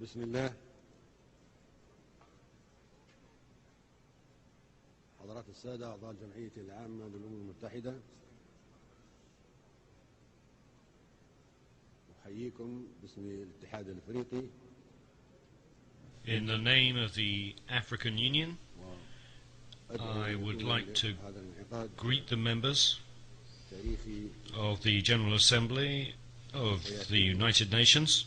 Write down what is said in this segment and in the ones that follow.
بسم الله. حضرات السادة أعضاء الجمعية العامة للأمم المتحدة، أحييكم باسم الاتحاد الأفريقي. In the name of the African Union, I would like to greet the members of the General Assembly of the United Nations,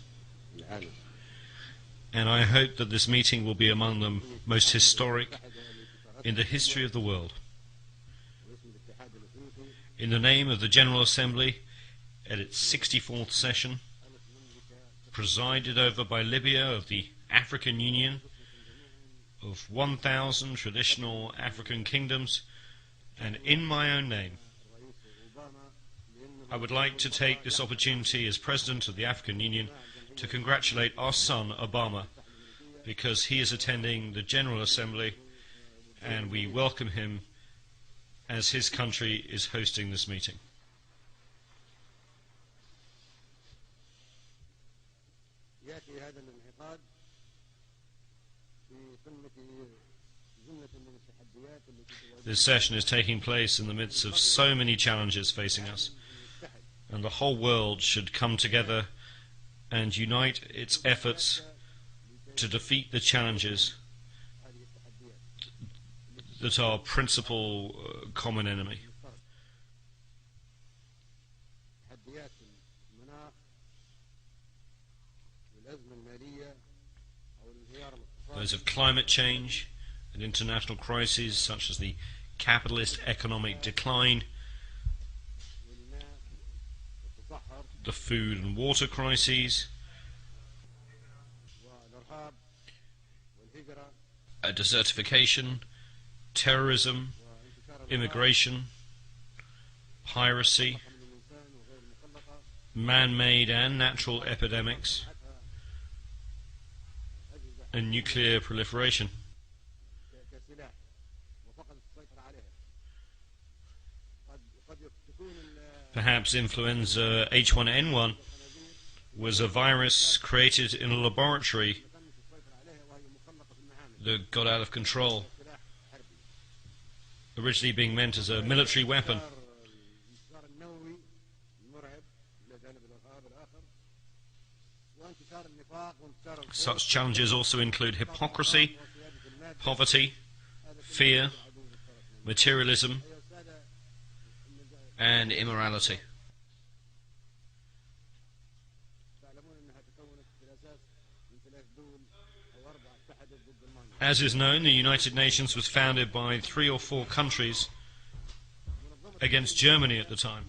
and I hope that this meeting will be among the most historic in the history of the world. In the name of the General Assembly, at its 64th session, presided over by Libya of the African Union, of 1,000 traditional African kingdoms, and in my own name, I would like to take this opportunity as President of the African Union to congratulate our son Obama, because he is attending the General Assembly and we welcome him as his country is hosting this meeting. This session is taking place in the midst of so many challenges facing us, and the whole world should come together and unite its efforts to defeat the challenges that are our principal common enemy. Those of climate change and international crises such as the capitalist economic decline, the food and water crises, desertification, terrorism, immigration, piracy, man-made and natural epidemics, and nuclear proliferation. Perhaps influenza H1N1 was a virus created in a laboratory that got out of control, originally being meant as a military weapon. Such challenges also include hypocrisy, poverty, fear, materialism, and immorality. As is known, the United Nations was founded by 3 or 4 countries against Germany at the time.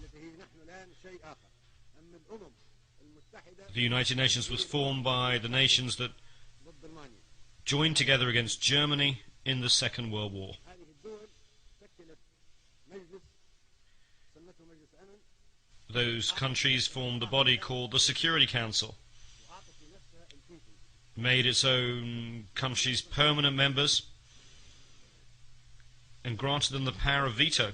The United Nations was formed by the nations that joined together against Germany in the Second World War. Those countries formed a body called the Security Council, made its own countries permanent members, and granted them the power of veto.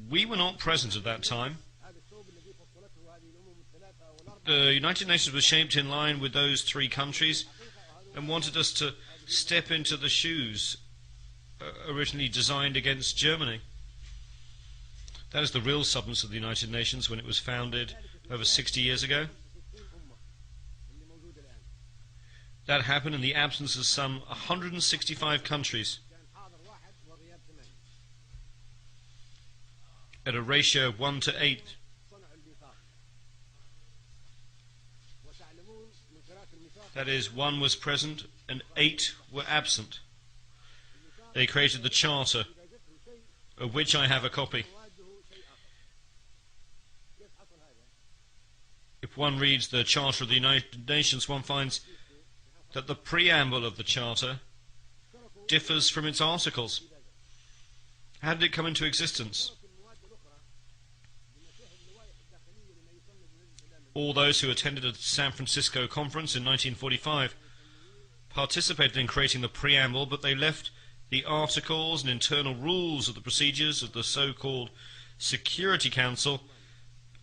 We were not present at that time. The United Nations was shaped in line with those 3 countries and wanted us to step into the shoes originally designed against Germany. That is the real substance of the United Nations when it was founded over 60 years ago. That happened in the absence of some 165 countries, at a ratio of 1 to 8. That is, 1 was present and 8 were absent. They created the Charter, of which I have a copy. If one reads the Charter of the United Nations, one finds that the preamble of the Charter differs from its articles. How did it come into existence? All those who attended the San Francisco conference in 1945 participated in creating the preamble, but they left the articles and internal rules of the procedures of the so-called Security Council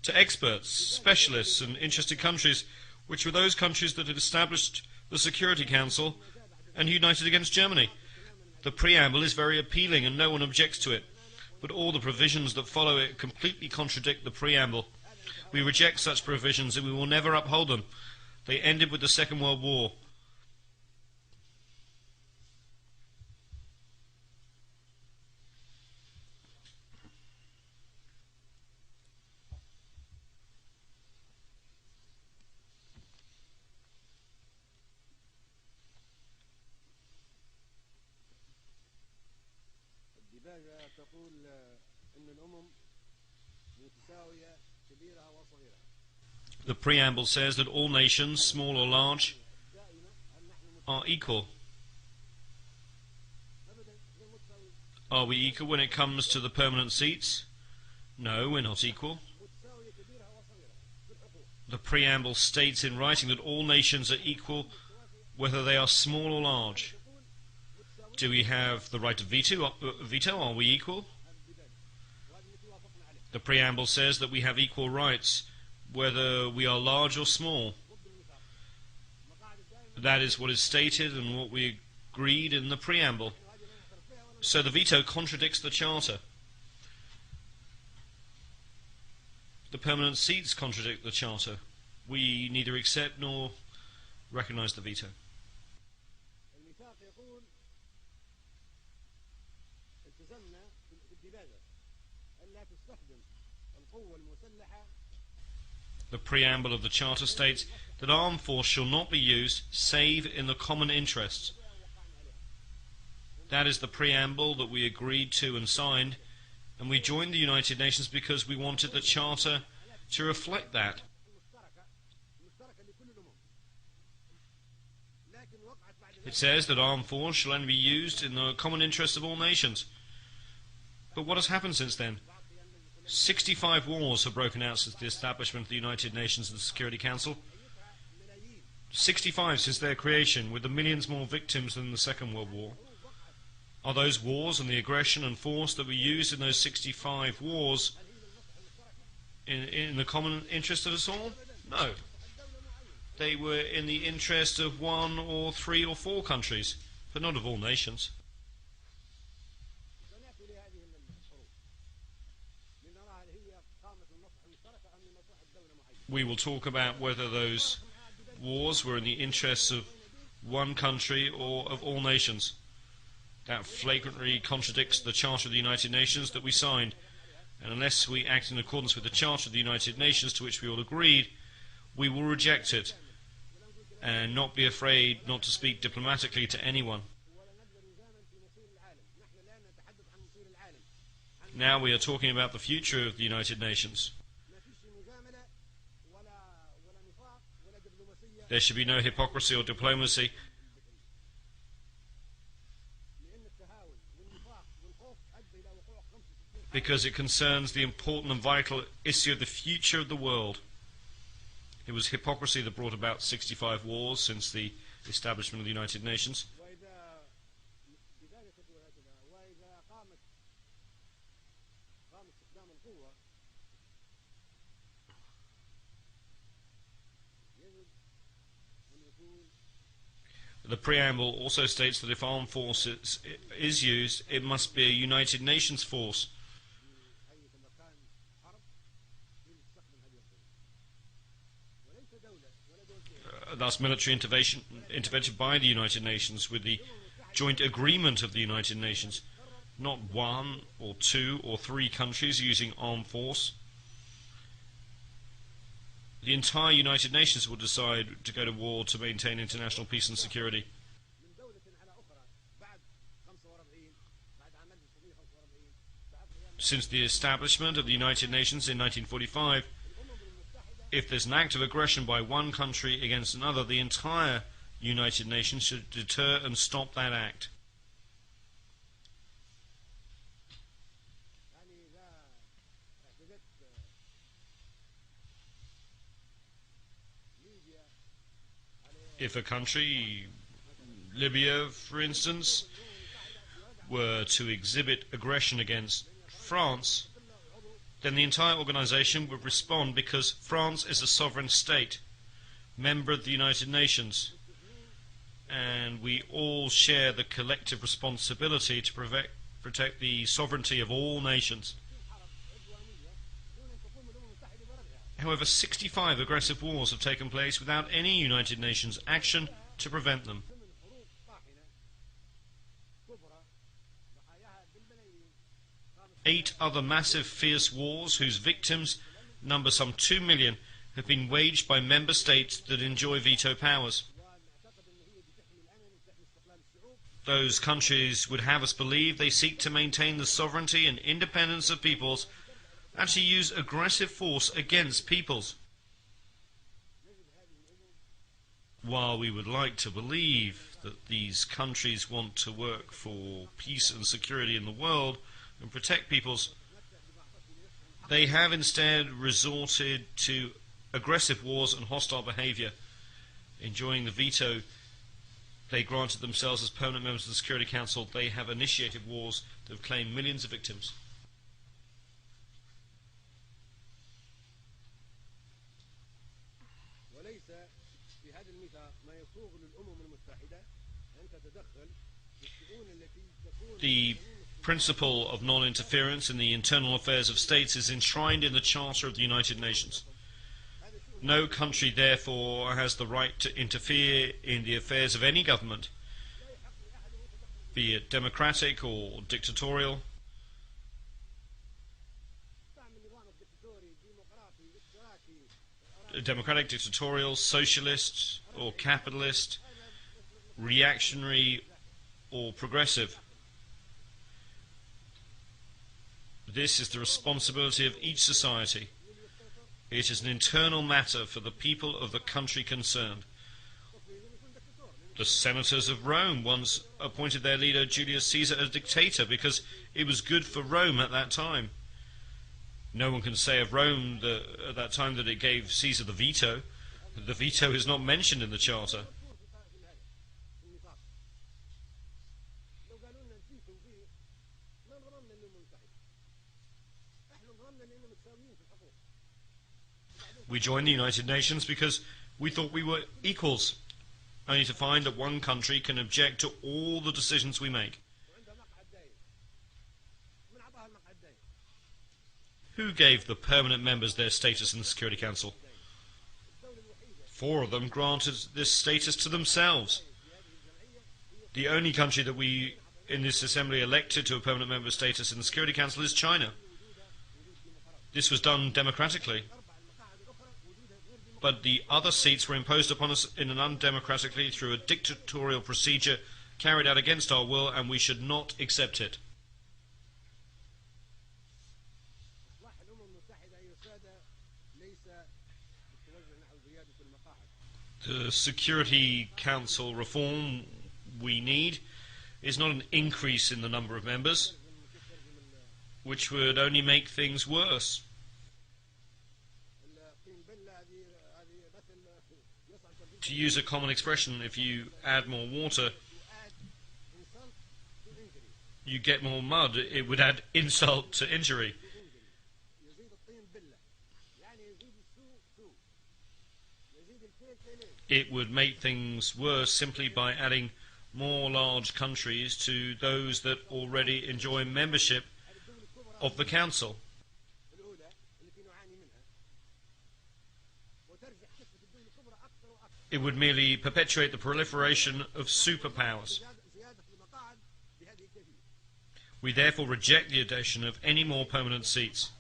to experts, specialists, and interested countries, which were those countries that had established the Security Council and united against Germany. The preamble is very appealing and no one objects to it, but all the provisions that follow it completely contradict the preamble. We reject such provisions and we will never uphold them. They ended with the Second World War. الديباجة تقول أن الأمم متساوية كبيرها وصغيرها. The preamble says that all nations, small or large, are equal. Are we equal when it comes to the permanent seats? No, we're not equal. The preamble states in writing that all nations are equal whether they are small or large. Do we have the right to veto? Are we equal? The preamble says that we have equal rights whether we are large or small. That is what is stated and what we agreed in the preamble. So the veto contradicts the Charter. The permanent seats contradict the Charter. We neither accept nor recognize the veto. الميثاق يقول التزمنا بالديباجة ألا تستخدم القوة المسلحة. The preamble of the Charter states that armed force shall not be used save in the common interest. That is the preamble that we agreed to and signed, and we joined the United Nations because we wanted the Charter to reflect that. It says that armed force shall only be used in the common interest of all nations. But what has happened since then? 65 wars have broken out since the establishment of the United Nations and the Security Council. 65 since their creation, with the millions more victims than the Second World War. Are those wars and the aggression and force that were used in those 65 wars in the common interest of us all? No. They were in the interest of 1 or 3 or 4 countries, but not of all nations. We will talk about whether those wars were in the interests of one country or of all nations. That flagrantly contradicts the Charter of the United Nations that we signed, and unless we act in accordance with the Charter of the United Nations to which we all agreed, we will reject it and not be afraid not to speak diplomatically to anyone. Now we are talking about the future of the United Nations. There should be no hypocrisy or diplomacy, because it concerns the important and vital issue of the future of the world. It was hypocrisy that brought about 65 wars since the establishment of the United Nations. The preamble also states that if armed force is used, it must be a United Nations force. Thus military intervention by the United Nations with the joint agreement of the United Nations, not 1 or 2 or 3 countries using armed force. The entire United Nations will decide to go to war to maintain international peace and security. Since the establishment of the United Nations in 1945, if there's an act of aggression by one country against another, the entire United Nations should deter and stop that act. If a country, Libya for instance, were to exhibit aggression against France, then the entire organization would respond because France is a sovereign state. member of the United Nations, and we all share the collective responsibility to protect the sovereignty of all nations. However, 65 aggressive wars have taken place without any United Nations action to prevent them. Eight other massive, fierce wars, whose victims number some 2 million, have been waged by member states that enjoy veto powers. Those countries would have us believe they seek to maintain the sovereignty and independence of peoples and to use aggressive force against peoples. While we would like to believe that these countries want to work for peace and security in the world and protect peoples, they have instead resorted to aggressive wars and hostile behavior. Enjoying the veto they granted themselves as permanent members of the Security Council, they have initiated wars that have claimed millions of victims. The principle of non-interference in the internal affairs of states is enshrined in the Charter of the United Nations. No country, therefore, has the right to interfere in the affairs of any government, be it democratic or dictatorial. Democratic, dictatorial, socialist or capitalist, reactionary or progressive. This is the responsibility of each society. It is an internal matter for the people of the country concerned. The senators of Rome once appointed their leader Julius Caesar as dictator because it was good for Rome at that time. No one can say of Rome at that time that it gave Caesar the veto. The veto is not mentioned in the Charter. We joined the United Nations because we thought we were equals, only to find that one country can object to all the decisions we make. Who gave the permanent members their status in the Security Council? 4 of them granted this status to themselves. The only country that we in this assembly elected to a permanent member status in the Security Council is China. This was done democratically. But the other seats were imposed upon us in an undemocratically through a dictatorial procedure carried out against our will, and we should not accept it. The Security Council reform we need is not an increase in the number of members, which would only make things worse. To use a common expression, if you add more water, you get more mud. It would add insult to injury. It would make things worse simply by adding more large countries to those that already enjoy membership of the Council. It would merely perpetuate the proliferation of superpowers. We therefore reject the addition of any more permanent seats.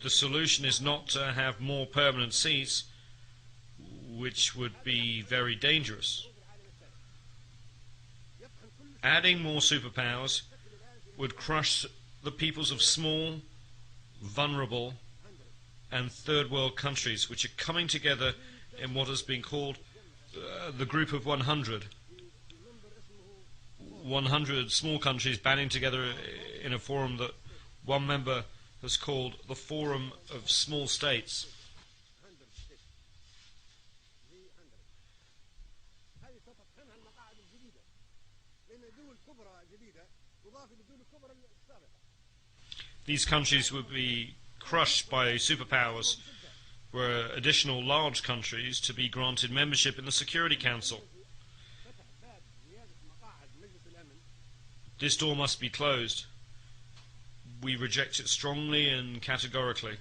The solution is not to have more permanent seats, which would be very dangerous. Adding more superpowers would crush the peoples of small, vulnerable, and third world countries, which are coming together in what has been called the Group of 100. 100 small countries banding together in a forum that one member has called the Forum of Small States. These countries would be crushed by superpowers were additional large countries to be granted membership in the Security Council. This door must be closed. We reject it strongly and categorically.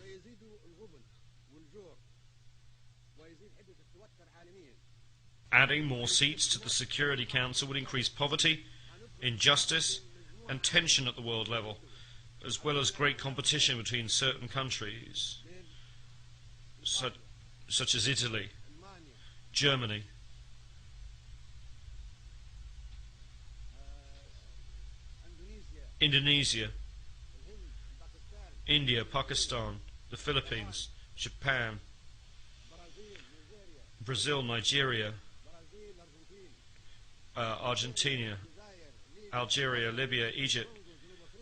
Adding more seats to the Security Council would increase poverty, injustice, and tension at the world level, as well as great competition between certain countries, such as Italy, Germany, Indonesia, India, Pakistan, the Philippines, Japan, Brazil, Nigeria, Argentina, Algeria, Libya, Egypt,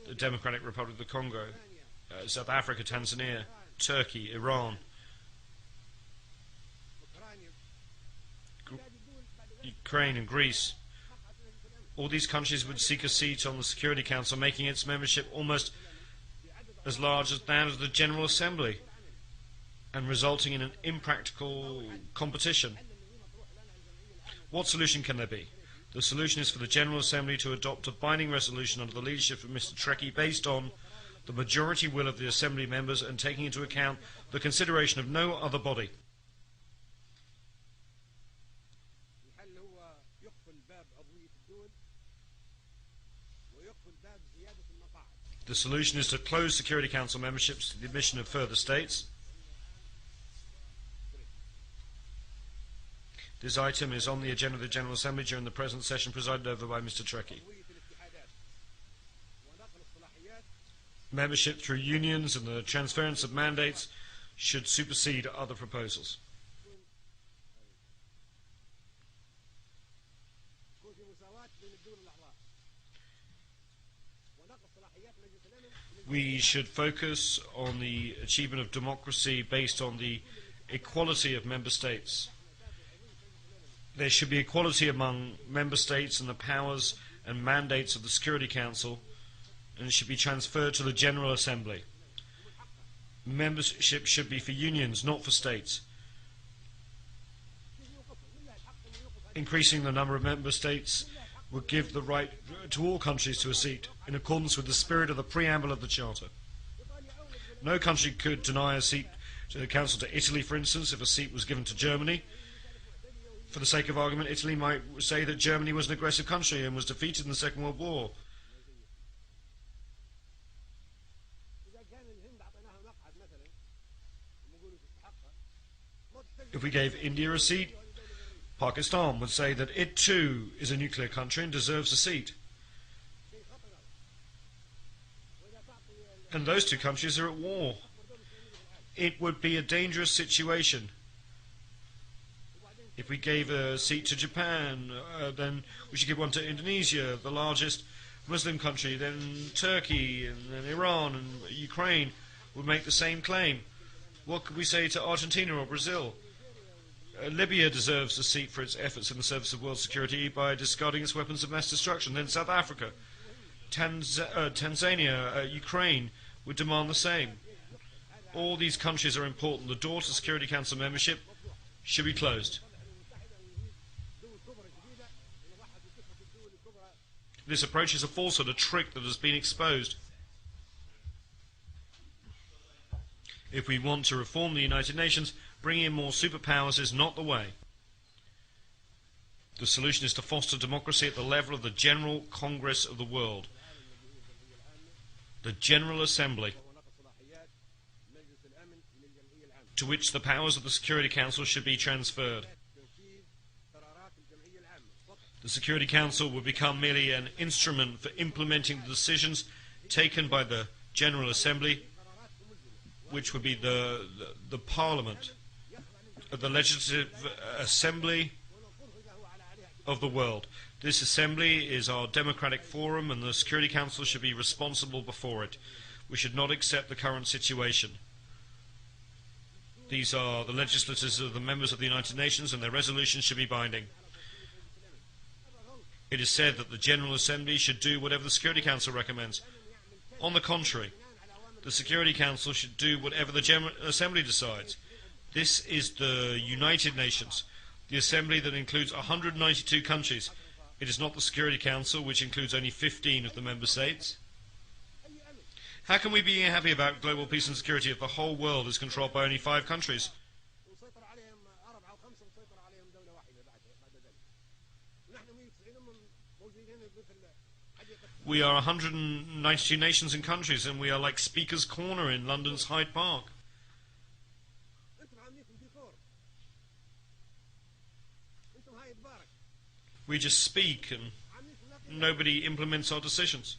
the Democratic Republic of the Congo, South Africa, Tanzania, Turkey, Iran, Ukraine and Greece. All these countries would seek a seat on the Security Council, making its membership almost as large as that of the General Assembly, and resulting in an impractical competition. What solution can there be? The solution is for the General Assembly to adopt a binding resolution under the leadership of Mr. Trekkie based on the majority will of the Assembly members and taking into account the consideration of no other body. The solution is to close Security Council memberships to the admission of further states. This item is on the agenda of the General Assembly during the present session presided over by Mr. Trekkie. Membership through unions and the transference of mandates should supersede other proposals. We should focus on the achievement of democracy based on the equality of member states. There should be equality among member states and the powers and mandates of the Security Council, and it should be transferred to the General Assembly. Membership should be for unions, not for states. Increasing the number of member states would give the right to all countries to a seat, in accordance with the spirit of the preamble of the Charter. No country could deny a seat to the Council to Italy, for instance, if a seat was given to Germany. For the sake of argument, Italy might say that Germany was an aggressive country and was defeated in the Second World War. If we gave India a seat, Pakistan would say that it too is a nuclear country and deserves a seat. And those two countries are at war. It would be a dangerous situation. If we gave a seat to Japan, then we should give one to Indonesia, the largest Muslim country, then Turkey, and then Iran and Ukraine would make the same claim. What could we say to Argentina or Brazil? Libya deserves a seat for its efforts in the service of world security by discarding its weapons of mass destruction. Then South Africa, Tanzania, Ukraine would demand the same. All these countries are important. The door to Security Council membership should be closed. This approach is a falsehood, a trick that has been exposed. If we want to reform the United Nations, bringing in more superpowers is not the way. The solution is to foster democracy at the level of the General Congress of the world, the General Assembly, to which the powers of the Security Council should be transferred. The Security Council will become merely an instrument for implementing the decisions taken by the General Assembly, which would be the Parliament, the Legislative Assembly of the world. This assembly is our democratic forum, and the Security Council should be responsible before it. We should not accept the current situation. These are the legislators of the members of the United Nations, and their resolutions should be binding. It is said that the General Assembly should do whatever the Security Council recommends. On the contrary, the Security Council should do whatever the General Assembly decides. This is the United Nations, the assembly that includes 192 countries. It is not the Security Council, which includes only 15 of the member states. How can we be happy about global peace and security if the whole world is controlled by only 5 countries? We are 192 nations and countries, and we are like Speaker's Corner in London's Hyde Park. We just speak and nobody implements our decisions.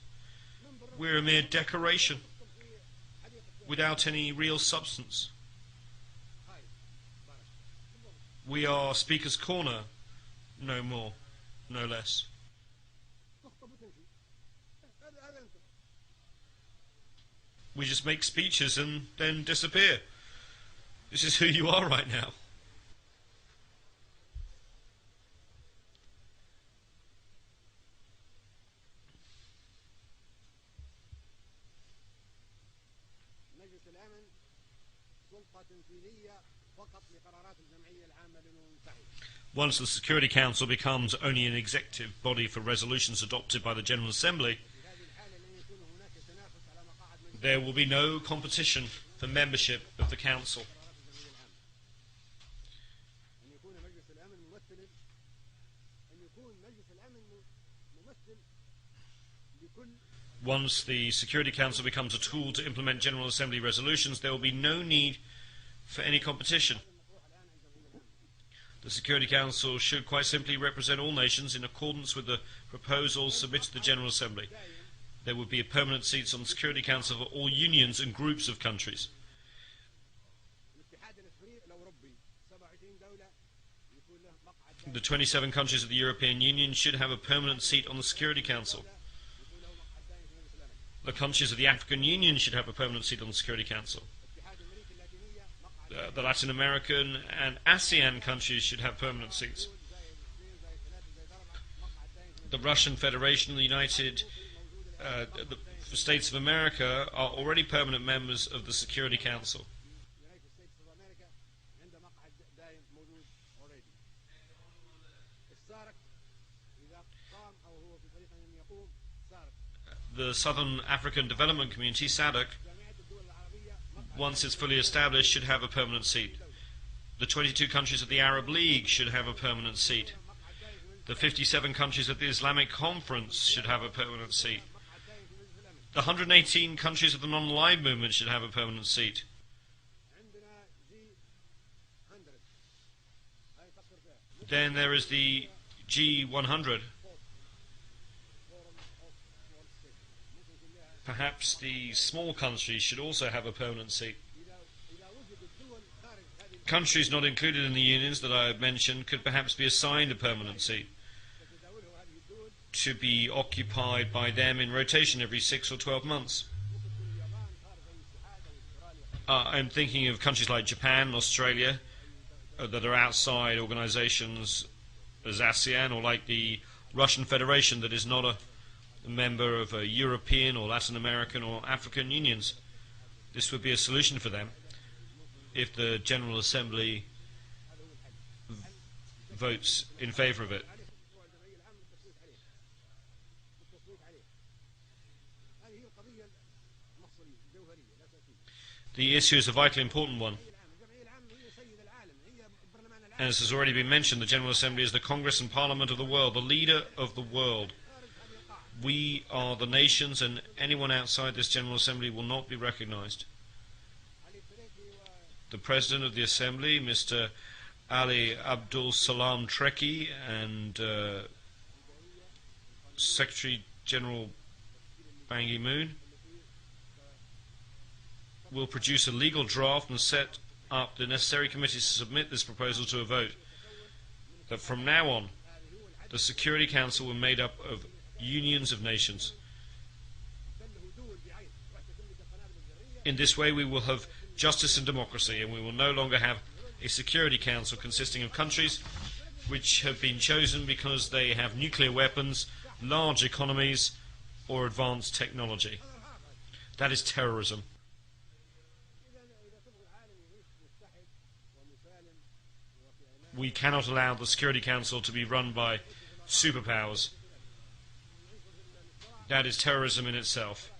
We're a mere decoration without any real substance. We are Speaker's Corner, no more, no less. We just make speeches and then disappear. This is who you are right now. Once the Security Council becomes only an executive body for resolutions adopted by the General Assembly, there will be no competition for membership of the Council. Once the Security Council becomes a tool to implement General Assembly resolutions, there will be no need for any competition. The Security Council should quite simply represent all nations in accordance with the proposals submitted to the General Assembly. There would be permanent seats on the Security Council for all unions and groups of countries. The 27 countries of the European Union should have a permanent seat on the Security Council. The countries of the African Union should have a permanent seat on the Security Council. The Latin American and ASEAN countries should have permanent seats. The Russian Federation and the United States of America are already permanent members of the Security Council. The Southern African Development Community, SADC, once it's fully established, should have a permanent seat. The 22 countries of the Arab League should have a permanent seat. The 57 countries of the Islamic Conference should have a permanent seat. The 118 countries of the non-aligned movement should have a permanent seat. Then there is the G100. Perhaps the small countries should also have a permanent seat. Countries not included in the unions that I have mentioned could perhaps be assigned a permanent seat to be occupied by them in rotation every 6 or 12 months. I'm thinking of countries like Japan and Australia that are outside organizations as ASEAN, or like the Russian Federation that is not a member of European or Latin American or African unions. This would be a solution for them if the General Assembly votes in favor of it. The issue is a vitally important one. As has already been mentioned, the General Assembly is the Congress and Parliament of the world, the leader of the world. We are the nations, and anyone outside this General Assembly will not be recognized. The President of the Assembly, Mr. Ali Abdul Salam Treki, and Secretary General Ban Ki-moon will produce a legal draft and set up the necessary committees to submit this proposal to a vote. That from now on, the Security Council will be made up of unions of nations. In this way we will have justice and democracy, and we will no longer have a Security Council consisting of countries which have been chosen because they have nuclear weapons, large economies, or advanced technology. That is terrorism. We cannot allow the Security Council to be run by superpowers. That is terrorism in itself.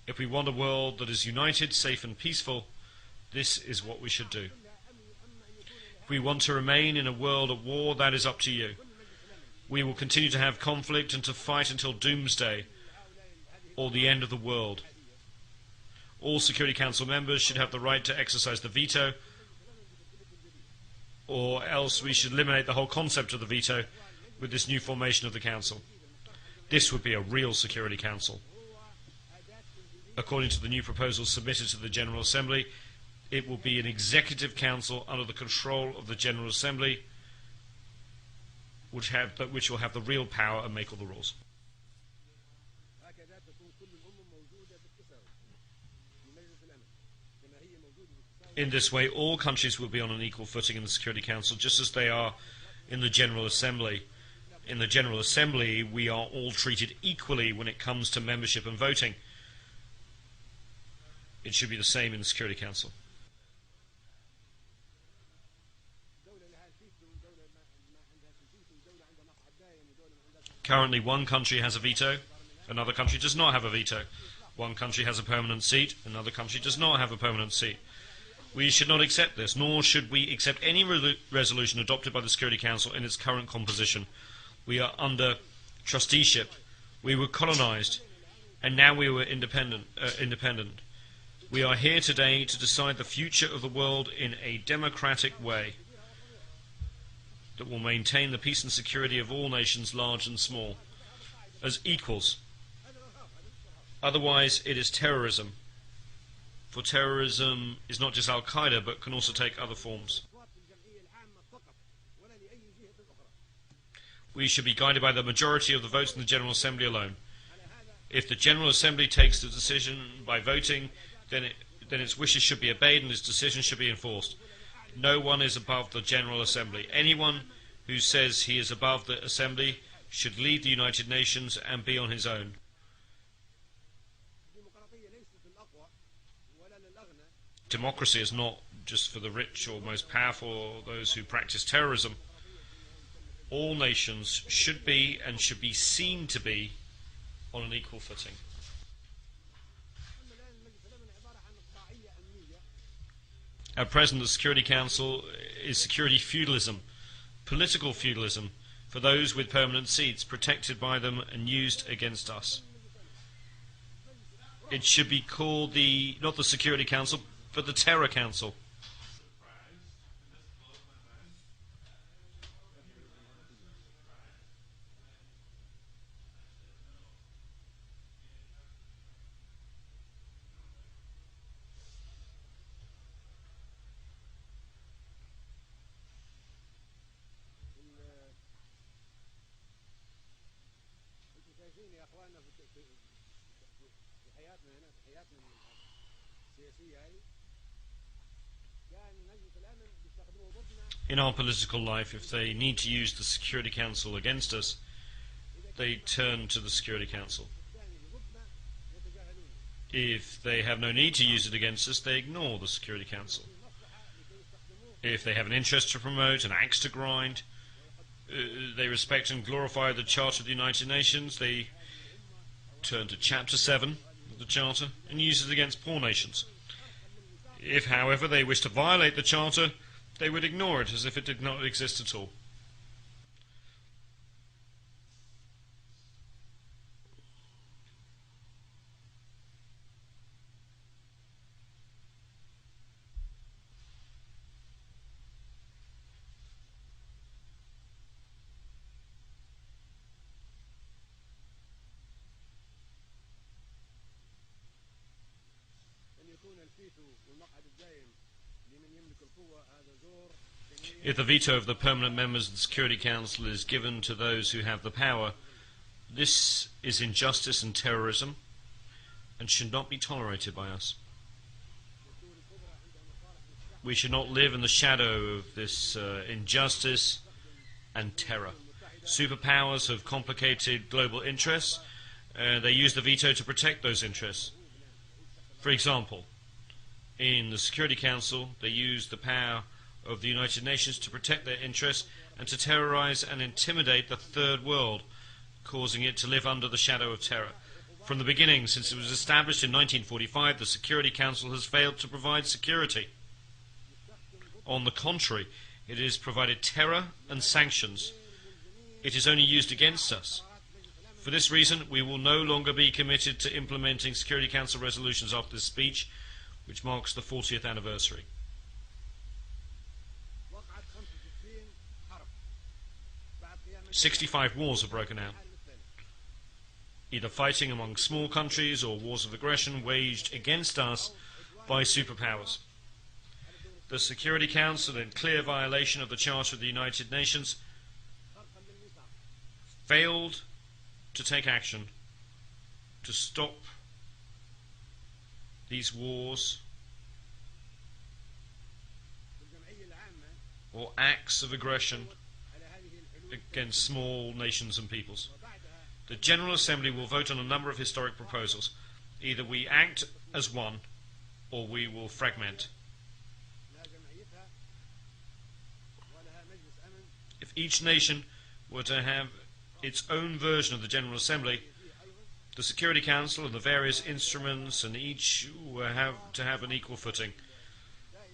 If we want a world that is united, safe and peaceful, this is what we should do. If we want to remain in a world at war, that is up to you. We will continue to have conflict and to fight until doomsday or the end of the world. All Security Council members should have the right to exercise the veto, or else we should eliminate the whole concept of the veto with this new formation of the Council. This would be a real Security Council. According to the new proposal submitted to the General Assembly, it will be an executive council under the control of the General Assembly, which will have the real power and make all the rules. In this way, all countries will be on an equal footing in the Security Council, just as they are in the General Assembly. In the General Assembly, we are all treated equally when it comes to membership and voting. It should be the same in the Security Council. Currently, one country has a veto, another country does not have a veto. One country has a permanent seat, another country does not have a permanent seat. We should not accept this, nor should we accept any resolution adopted by the Security Council in its current composition. We are under trusteeship. We were colonized, and now we were independent. We are here today to decide the future of the world in a democratic way that will maintain the peace and security of all nations, large and small, as equals. Otherwise, it is terrorism. For terrorism is not just Al-Qaeda, but can also take other forms. We should be guided by the majority of the votes in the General Assembly alone. If the General Assembly takes the decision by voting, then its wishes should be obeyed and its decision should be enforced. No one is above the General Assembly. Anyone who says he is above the Assembly should leave the United Nations and be on his own. Democracy is not just for the rich or most powerful or those who practice terrorism. All nations should be and should be seen to be on an equal footing. At present, the Security Council is security feudalism, political feudalism, for those with permanent seats, protected by them and used against us. It should be called not the Security Council, but the Terror Council. In our political life, if they need to use the Security Council against us, they turn to the Security Council. If they have no need to use it against us, they ignore the Security Council. If they have an interest to promote, an axe to grind, they respect and glorify the Charter of the United Nations, they turn to Chapter 7 of the Charter and use it against poor nations. If, however, they wish to violate the Charter, they would ignore it as if it did not exist at all. If the veto of the permanent members of the Security Council is given to those who have the power, this is injustice and terrorism and should not be tolerated by us. We should not live in the shadow of this injustice and terror. Superpowers have complicated global interests. They use the veto to protect those interests. For example, in the Security Council, they use the power of the United Nations to protect their interests and to terrorize and intimidate the third world, causing it to live under the shadow of terror. From the beginning, since it was established in 1945, the Security Council has failed to provide security. On the contrary, it has provided terror and sanctions. It is only used against us. For this reason, we will no longer be committed to implementing Security Council resolutions after this speech, which marks the 40th anniversary. 65 wars have broken out, either fighting among small countries or wars of aggression waged against us by superpowers. The Security Council, in clear violation of the Charter of the United Nations, failed to take action to stop these wars or acts of aggression against small nations and peoples. The General Assembly will vote on a number of historic proposals. Either we act as one, or we will fragment. If each nation were to have its own version of the General Assembly, the Security Council and the various instruments and each will have to have an equal footing.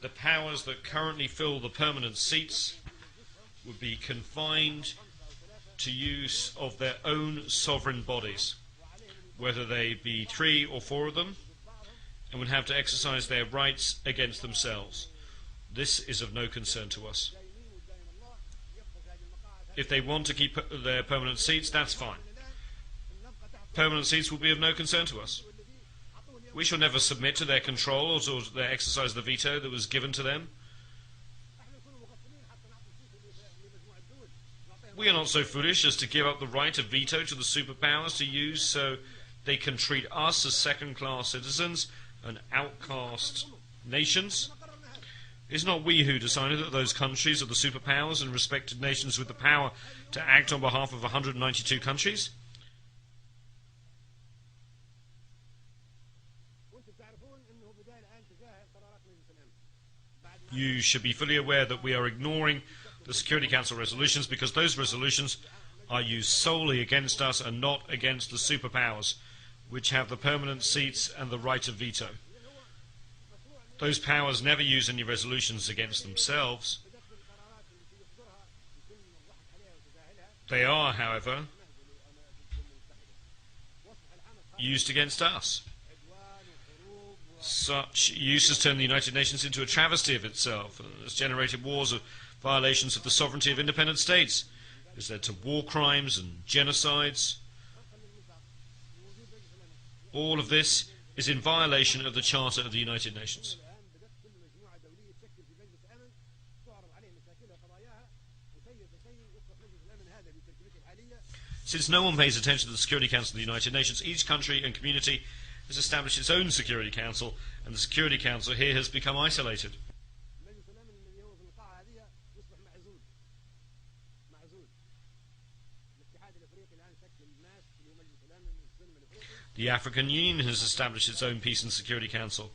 The powers that currently fill the permanent seats would be confined to use of their own sovereign bodies, whether they be 3 or 4 of them, and would have to exercise their rights against themselves. This is of no concern to us. If they want to keep their permanent seats, that's fine. Permanent seats will be of no concern to us. We shall never submit to their control or to their exercise of the veto that was given to them. We are not so foolish as to give up the right of veto to the superpowers to use so they can treat us as second-class citizens and outcast nations. It's not we who decided that those countries are the superpowers and respected nations with the power to act on behalf of 192 countries. You should be fully aware that we are ignoring the Security Council resolutions because those resolutions are used solely against us and not against the superpowers, which have the permanent seats and the right of veto. Those powers never use any resolutions against themselves. They are, however, used against us. Such use has turned the United Nations into a travesty of itself and has generated wars of violations of the sovereignty of independent states. It has led to war crimes and genocides. All of this is in violation of the Charter of the United Nations. Since no one pays attention to the Security Council of the United Nations, each country and community has established its own Security Council, and the Security Council here has become isolated. The African Union has established its own Peace and Security Council.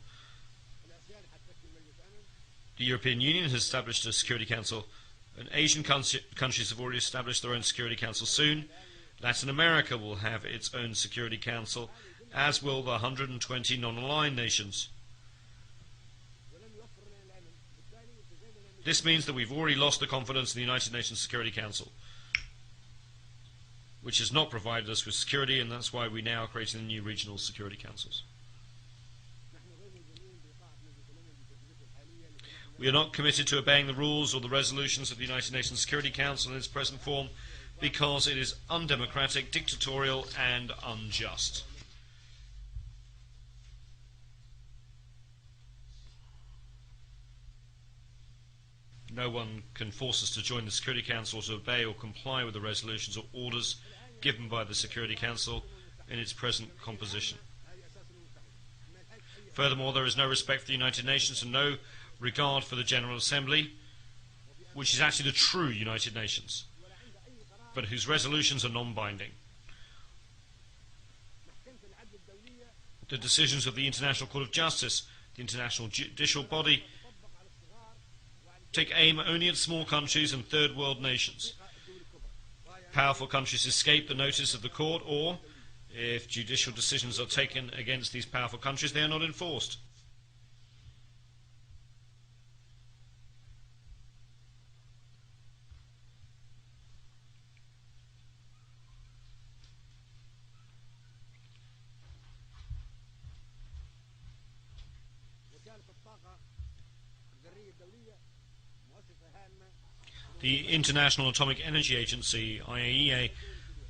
The European Union has established a Security Council, and Asian countries have already established their own Security Council soon. Latin America will have its own Security Council, as will the 120 non-aligned nations. This means that we've already lost the confidence in the United Nations Security Council, which has not provided us with security, and that's why we now are creating the new regional security councils. We are not committed to obeying the rules or the resolutions of the United Nations Security Council in its present form because it is undemocratic, dictatorial, and unjust. No one can force us to join the Security Council or to obey or comply with the resolutions or orders given by the Security Council in its present composition. Furthermore, there is no respect for the United Nations and no regard for the General Assembly, which is actually the true United Nations, but whose resolutions are non-binding. The decisions of the International Court of Justice, the international judicial body, take aim only at small countries and third world nations. Powerful countries escape the notice of the court, or, if judicial decisions are taken against these powerful countries, they are not enforced. The International Atomic Energy Agency, IAEA,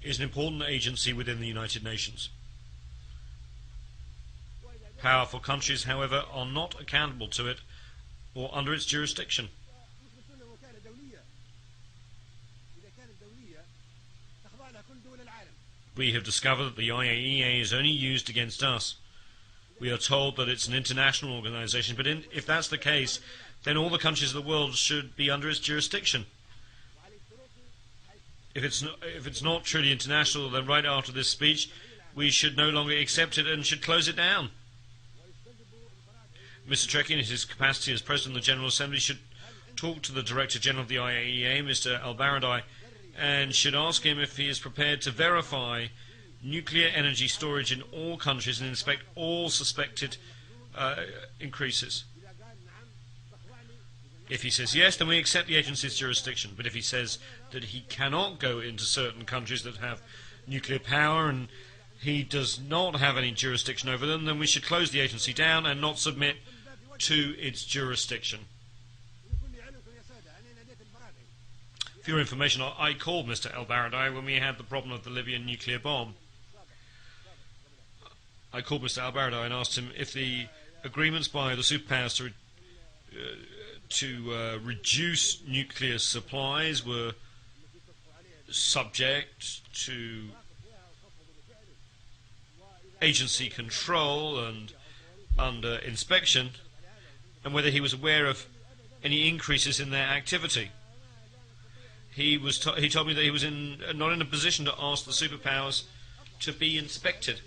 is an important agency within the United Nations. Powerful countries, however, are not accountable to it or under its jurisdiction. We have discovered that the IAEA is only used against us. We are told that it's an international organization, but if that's the case, then all the countries of the world should be under its jurisdiction. If it's not truly international, then right after this speech, we should no longer accept it and should close it down. Mr. Trekkie, in his capacity as President of the General Assembly, should talk to the Director General of the IAEA, Mr. Al-Baradei, and should ask him if he is prepared to verify nuclear energy storage in all countries and inspect all suspected increases. If he says yes, then we accept the agency's jurisdiction. But if he says that he cannot go into certain countries that have nuclear power and he does not have any jurisdiction over them, then we should close the agency down and not submit to its jurisdiction. For your information, I called Mr. El-Baradei when we had the problem of the Libyan nuclear bomb. I called Mr. El-Baradei and asked him if the agreements by the superpowers to reduce nuclear supplies were subject to agency control and under inspection, and whether he was aware of any increases in their activity. He told me that he was not in a position to ask the superpowers to be inspected.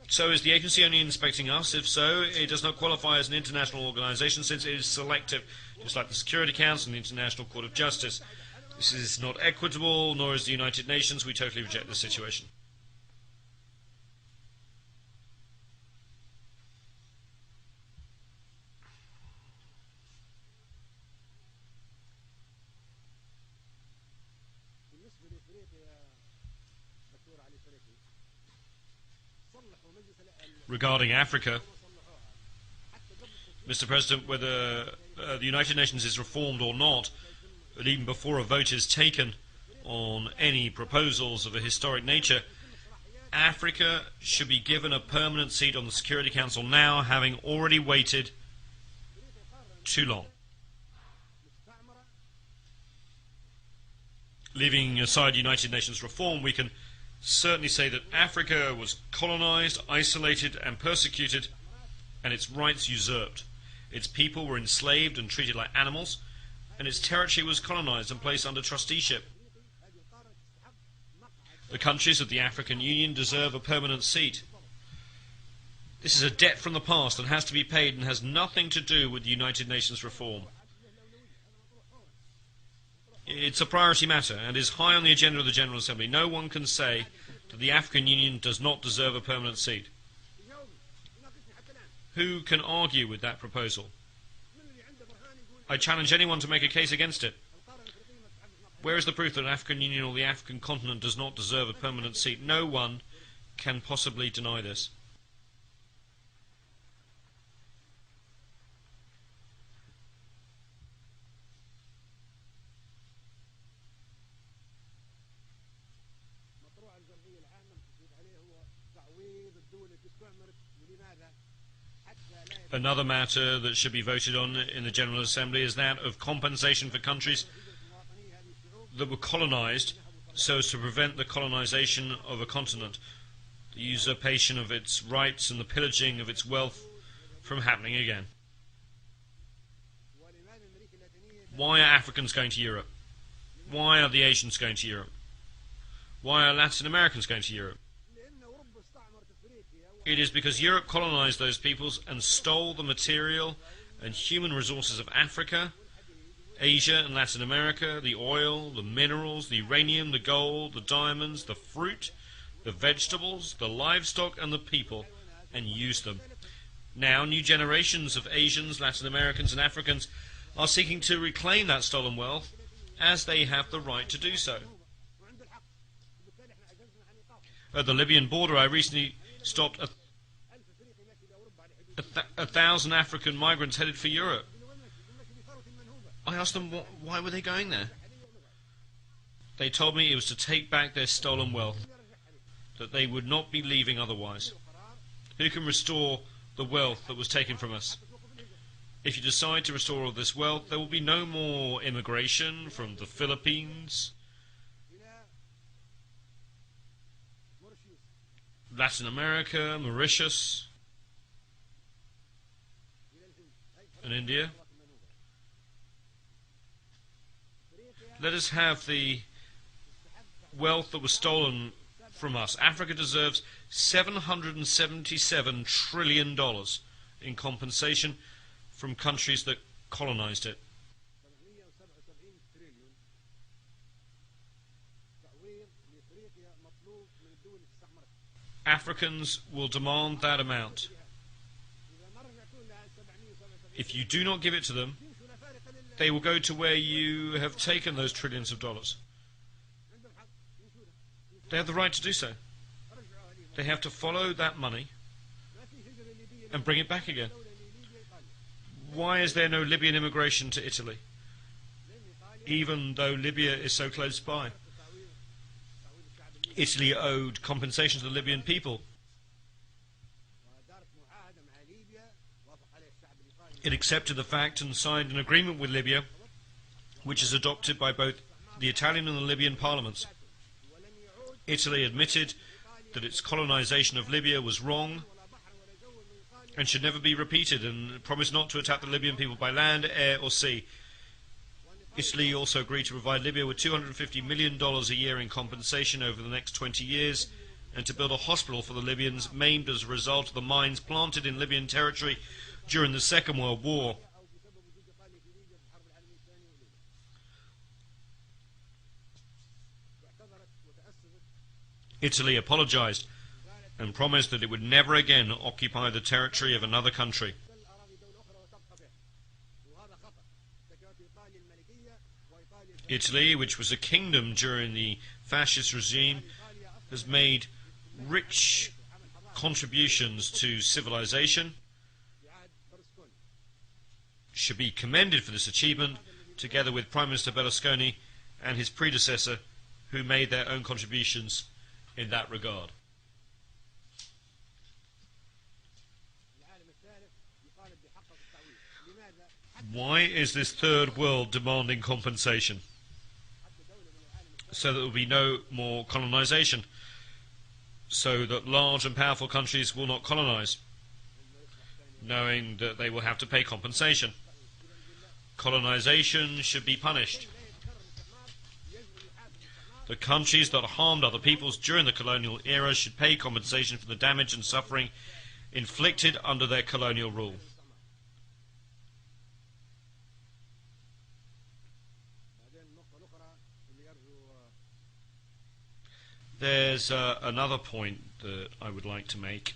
So is the agency only inspecting us? If so, it does not qualify as an international organization since it is selective, just like the Security Council and the International Court of Justice. This is not equitable, nor is the United Nations. We totally reject this situation. Regarding Africa, Mr. President, whether the United Nations is reformed or not, but even before a vote is taken on any proposals of a historic nature, Africa should be given a permanent seat on the Security Council now, having already waited too long. Leaving aside United Nations reform, we can certainly say that Africa was colonized, isolated and persecuted, and its rights usurped. Its people were enslaved and treated like animals, and its territory was colonized and placed under trusteeship. The countries of the African Union deserve a permanent seat. This is a debt from the past that has to be paid and has nothing to do with the United Nations reform. It's a priority matter and is high on the agenda of the General Assembly. No one can say that the African Union does not deserve a permanent seat. Who can argue with that proposal? I challenge anyone to make a case against it. Where is the proof that the African Union or the African continent does not deserve a permanent seat? No one can possibly deny this. Another matter that should be voted on in the General Assembly is that of compensation for countries that were colonized so as to prevent the colonization of a continent, the usurpation of its rights and the pillaging of its wealth from happening again. Why are Africans going to Europe? Why are the Asians going to Europe? Why are Latin Americans going to Europe? It is because Europe colonized those peoples and stole the material and human resources of Africa, Asia and Latin America, the oil, the minerals, the uranium, the gold, the diamonds, the fruit, the vegetables, the livestock and the people, and use them. Now, new generations of Asians, Latin Americans and Africans are seeking to reclaim that stolen wealth, as they have the right to do so. At the Libyan border, I recently stopped 1,000 African migrants headed for Europe. I asked them why were they going there. They told me it was to take back their stolen wealth, that they would not be leaving otherwise. Who can restore the wealth that was taken from us? If you decide to restore all this wealth, there will be no more immigration from the Philippines, Latin America, Mauritius, and India. Let us have the wealth that was stolen from us. Africa deserves $777 trillion in compensation from countries that colonized it. Africans will demand that amount. If you do not give it to them, they will go to where you have taken those trillions of dollars. They have the right to do so. They have to follow that money and bring it back again. Why is there no Libyan immigration to Italy, even though Libya is so close by? Italy owed compensation to the Libyan people. It accepted the fact and signed an agreement with Libya, which is adopted by both the Italian and the Libyan parliaments. Italy admitted that its colonization of Libya was wrong and should never be repeated, and promised not to attack the Libyan people by land, air or sea. Italy also agreed to provide Libya with $250 million a year in compensation over the next 20 years, and to build a hospital for the Libyans maimed as a result of the mines planted in Libyan territory during the Second World War. Italy apologized and promised that it would never again occupy the territory of another country. Italy, which was a kingdom during the fascist regime, has made rich contributions to civilization, should be commended for this achievement, together with Prime Minister Berlusconi and his predecessor, who made their own contributions in that regard. Why is this third world demanding compensation? So that there will be no more colonization, so that large and powerful countries will not colonize, knowing that they will have to pay compensation. Colonization should be punished. The countries that harmed other peoples during the colonial era should pay compensation for the damage and suffering inflicted under their colonial rule. There's another point that I would like to make.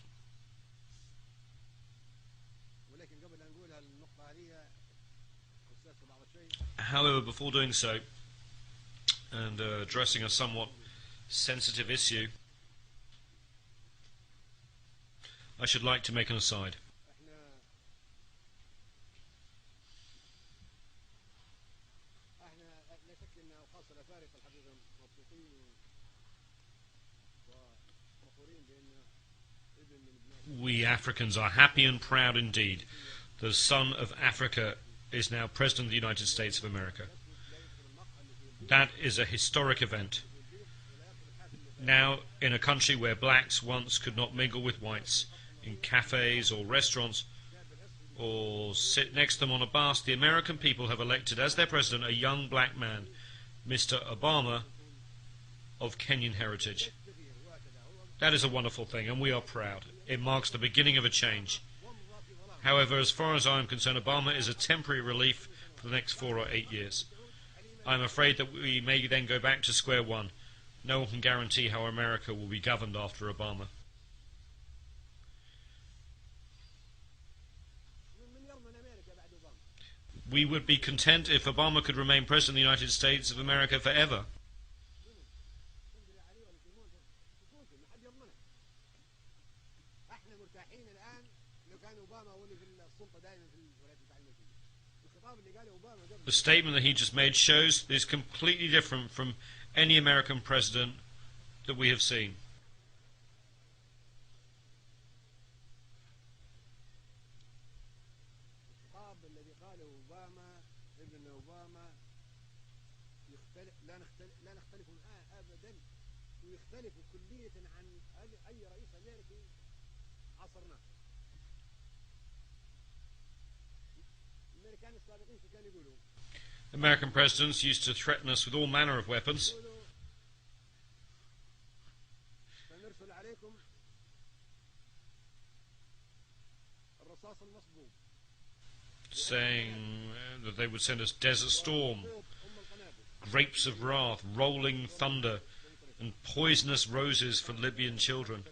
However, before doing so, and addressing a somewhat sensitive issue, I should like to make an aside. We Africans are happy and proud indeed. The son of Africa is now President of the United States of America. That is a historic event. Now, in a country where blacks once could not mingle with whites, in cafes or restaurants, or sit next to them on a bus, the American people have elected as their president a young black man, Mr. Obama, of Kenyan heritage. That is a wonderful thing, and we are proud. It marks the beginning of a change. However, as far as I am concerned, Obama is a temporary relief for the next 4 or 8 years. I am afraid that we may then go back to square one. No one can guarantee how America will be governed after Obama. We would be content if Obama could remain President of the United States of America forever. The statement that he just made shows that it's completely different from any American president that we have seen. American presidents used to threaten us with all manner of weapons, saying that they would send us Desert Storm, grapes of wrath, rolling thunder, and poisonous roses for Libyan children.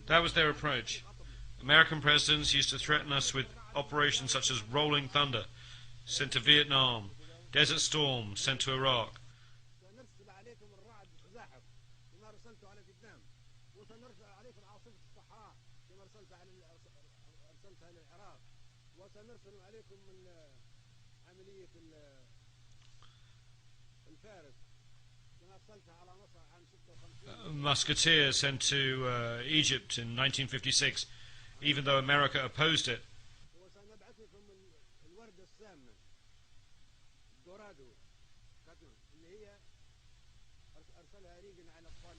That was their approach. American presidents used to threaten us with operations such as Rolling Thunder, sent to Vietnam, Desert Storm, sent to Iraq. Musketeer sent to Egypt in 1956, even though America opposed it.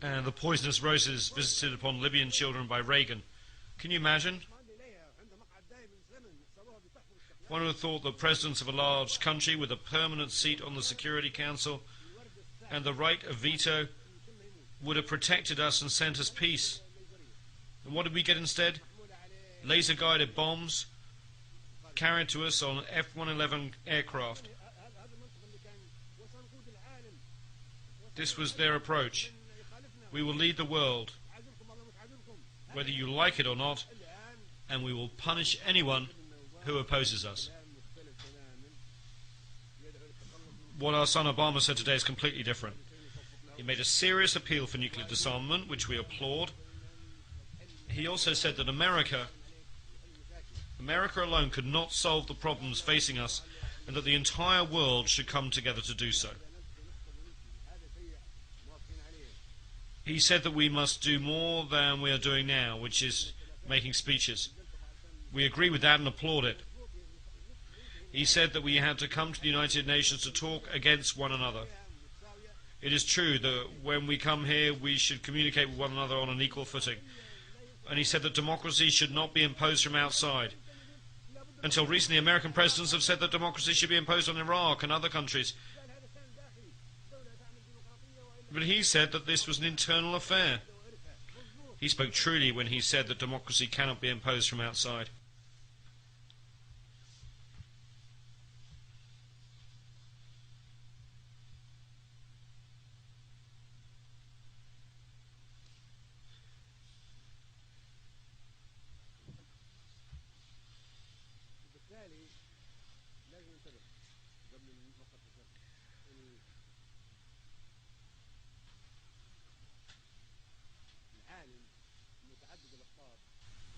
And the poisonous roses visited upon Libyan children by Reagan. Can you imagine? One would have thought that presidents of a large country with a permanent seat on the Security Council and the right of veto would have protected us and sent us peace. And what did we get instead? Laser-guided bombs carried to us on F-111 aircraft. This was their approach. We will lead the world, whether you like it or not, and we will punish anyone who opposes us. What our son Obama said today is completely different. He made a serious appeal for nuclear disarmament, which we applaud. He also said that America alone could not solve the problems facing us, and that the entire world should come together to do so. He said that we must do more than we are doing now, which is making speeches. We agree with that and applaud it. He said that we had to come to the United Nations to talk against one another. It is true that when we come here, we should communicate with one another on an equal footing. And he said that democracy should not be imposed from outside. Until recently, American presidents have said that democracy should be imposed on Iraq and other countries. But he said that this was an internal affair. He spoke truly when he said that democracy cannot be imposed from outside.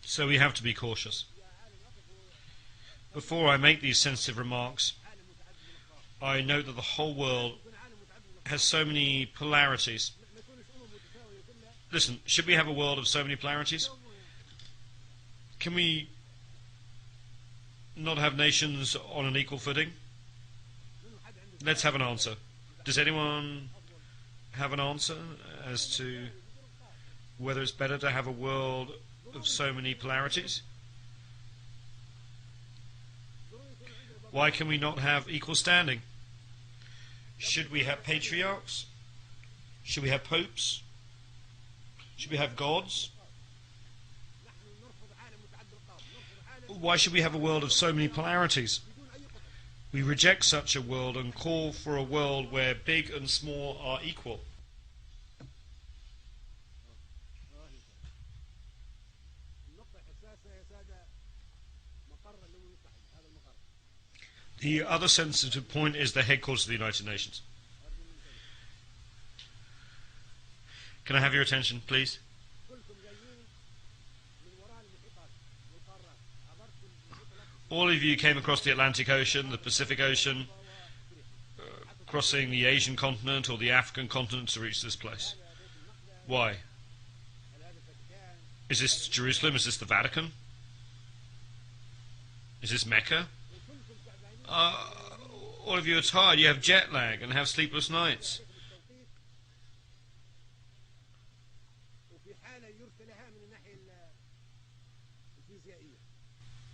So we have to be cautious. Before I make these sensitive remarks, I note that the whole world has so many polarities. Listen, should we have a world of so many polarities? Can we not have nations on an equal footing? Let's have an answer. Does anyone have an answer as to whether it's better to have a world of so many polarities? Why can we not have equal standing? Should we have patriarchs? Should we have popes? Should we have gods? Why should we have a world of so many polarities? We reject such a world and call for a world where big and small are equal. The other sensitive point is the headquarters of the United Nations. Can I have your attention, please? All of you came across the Atlantic Ocean, the Pacific Ocean, crossing the Asian continent or the African continent to reach this place. Why? Is this Jerusalem? Is this the Vatican? Is this Mecca? All of you are tired. You have jet lag and have sleepless nights.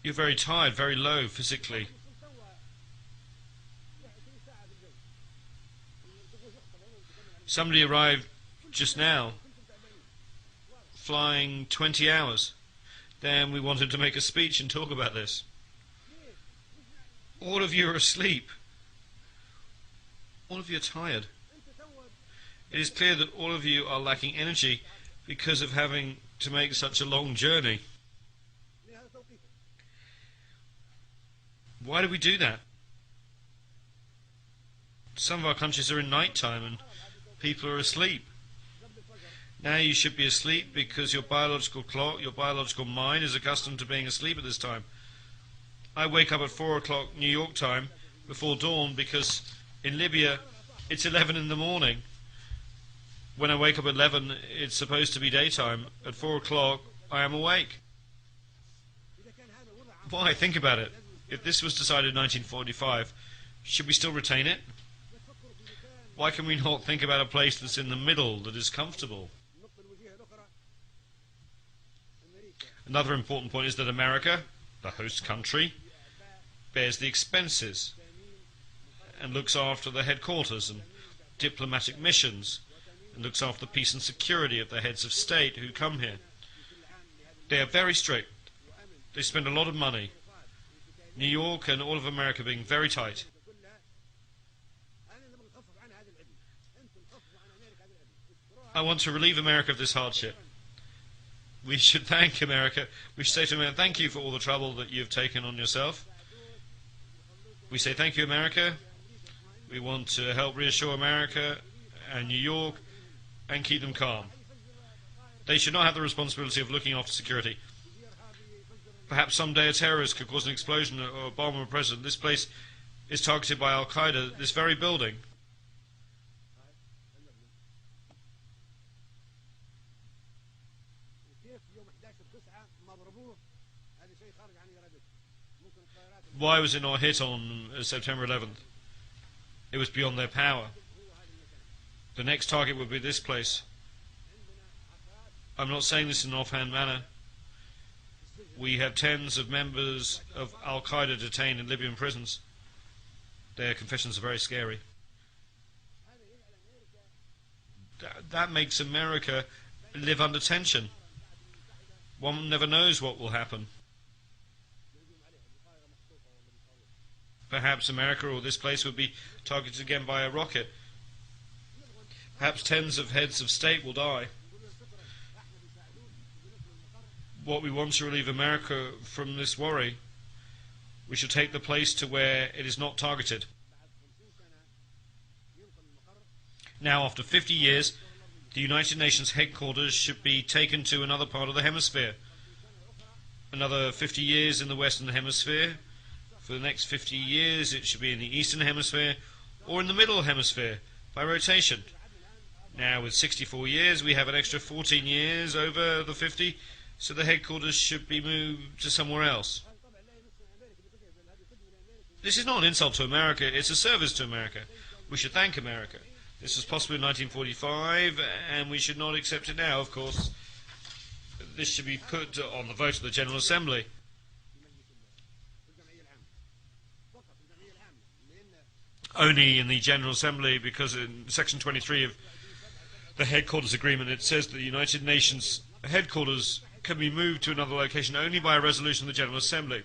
You're very tired, very low physically. Somebody arrived just now, flying 20 hours. Then we wanted to make a speech and talk about this. All of you are asleep. All of you are tired. It is clear that all of you are lacking energy because of having to make such a long journey. Why do we do that? Some of our countries are in night time and people are asleep. Now you should be asleep because your biological clock, your biological mind is accustomed to being asleep at this time. I wake up at 4 o'clock New York time before dawn because in Libya it's 11 in the morning. When I wake up at 11 it's supposed to be daytime. At 4 o'clock I am awake. Why? Think about it. If this was decided in 1945, should we still retain it? Why can we not think about a place that's in the middle, that is comfortable? Another important point is that America, the host country, bears the expenses and looks after the headquarters and diplomatic missions and looks after the peace and security of the heads of state who come here. They are very strict. They spend a lot of money. New York and all of America being very tight. I want to relieve America of this hardship. We should thank America. We should say to America, thank you for all the trouble that you've taken on yourself. We say thank you, America. We want to help reassure America and New York and keep them calm. They should not have the responsibility of looking after security. Perhaps someday a terrorist could cause an explosion or Obama president. This place is targeted by Al-Qaeda, this very building. Why was it not hit on September 11th? It was beyond their power. The next target would be this place. I'm not saying this in an offhand manner. We have tens of members of Al-Qaeda detained in Libyan prisons. Their confessions are very scary. That makes America live under tension. One never knows what will happen. Perhaps America or this place would be targeted again by a rocket. Perhaps tens of heads of state will die. What we want to relieve America from this worry, we should take the place to where it is not targeted. Now, after 50 years, the United Nations headquarters should be taken to another part of the hemisphere. Another 50 years in the Western Hemisphere. For the next 50 years, it should be in the Eastern Hemisphere or in the Middle Hemisphere by rotation. Now, with 64 years, we have an extra 14 years over the 50, so the headquarters should be moved to somewhere else. This is not an insult to America, it's a service to America. We should thank America. This was possible in 1945, and we should not accept it now, of course. this should be put on the vote of the General Assembly. Only in the General Assembly, because in Section 23 of the Headquarters Agreement it says that the United Nations headquarters can be moved to another location only by a resolution of the General Assembly.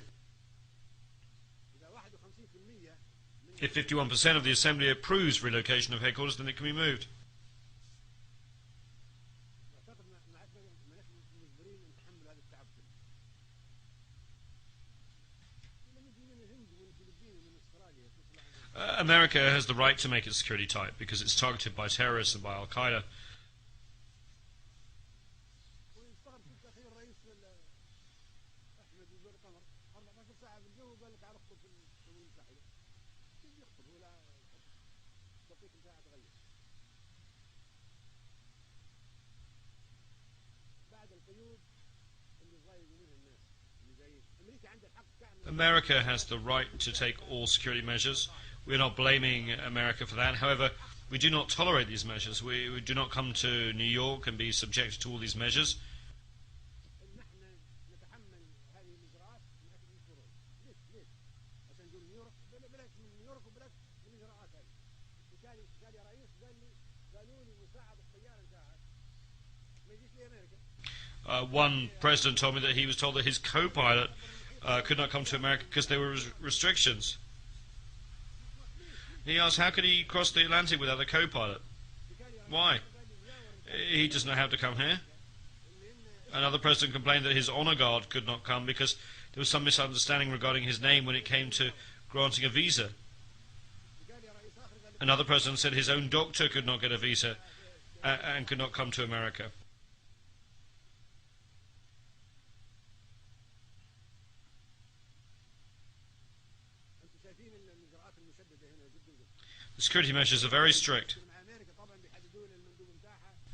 If 51% of the Assembly approves relocation of headquarters, then it can be moved. America has the right to make its security tight because it's targeted by terrorists and by Al-Qaeda. America has the right to take all security measures. We're not blaming America for that. However, we do not tolerate these measures. We do not come to New York and be subjected to all these measures. One president told me that he was told that his co-pilot could not come to America because there were restrictions. He asked how could he cross the Atlantic without a co-pilot? Why? He doesn't know how to come here. Another president complained that his honor guard could not come because there was some misunderstanding regarding his name when it came to granting a visa. Another president said his own doctor could not get a visa and could not come to America. The security measures are very strict.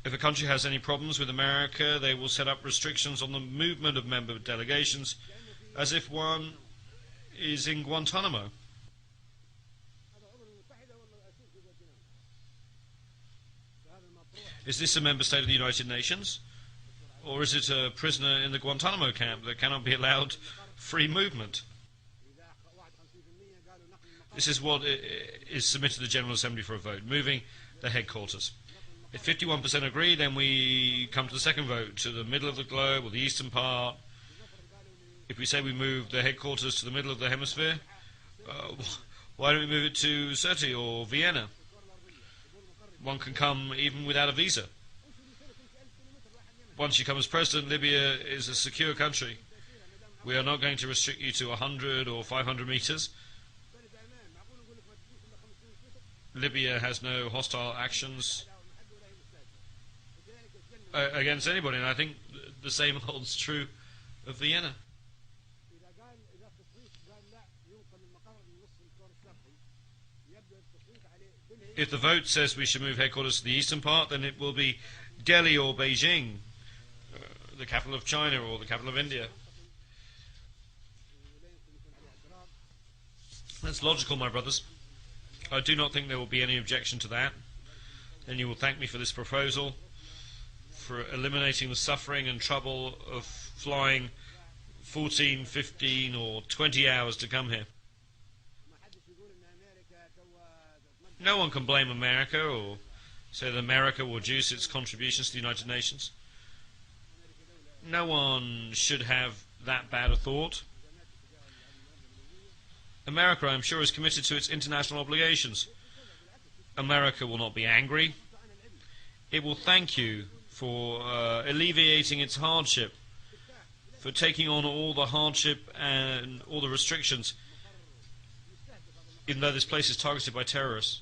If a country has any problems with America, they will set up restrictions on the movement of member delegations, as if one is in Guantanamo. Is this a member state of the United Nations? Or is it a prisoner in the Guantanamo camp that cannot be allowed free movement? This is what is submitted to the General Assembly for a vote, moving the headquarters. If 51% agree, then we come to the second vote, to the middle of the globe or the eastern part. If we say we move the headquarters to the middle of the hemisphere, why don't we move it to Sirte or Vienna? One can come even without a visa. Once you come as president, Libya is a secure country. We are not going to restrict you to 100 or 500 meters. Libya has no hostile actions against anybody, and I think the same holds true of Vienna. If the vote says we should move headquarters to the eastern part, then it will be Delhi or Beijing, the capital of China or the capital of India. That's logical, my brothers. I do not think there will be any objection to that. And you will thank me for this proposal, for eliminating the suffering and trouble of flying 14, 15 or 20 hours to come here. No one can blame America or say that America will reduce its contributions to the United Nations. No one should have that bad a thought. America, I'm sure, is committed to its international obligations. America will not be angry. It will thank you for alleviating its hardship, for taking on all the hardship and all the restrictions, even though this place is targeted by terrorists.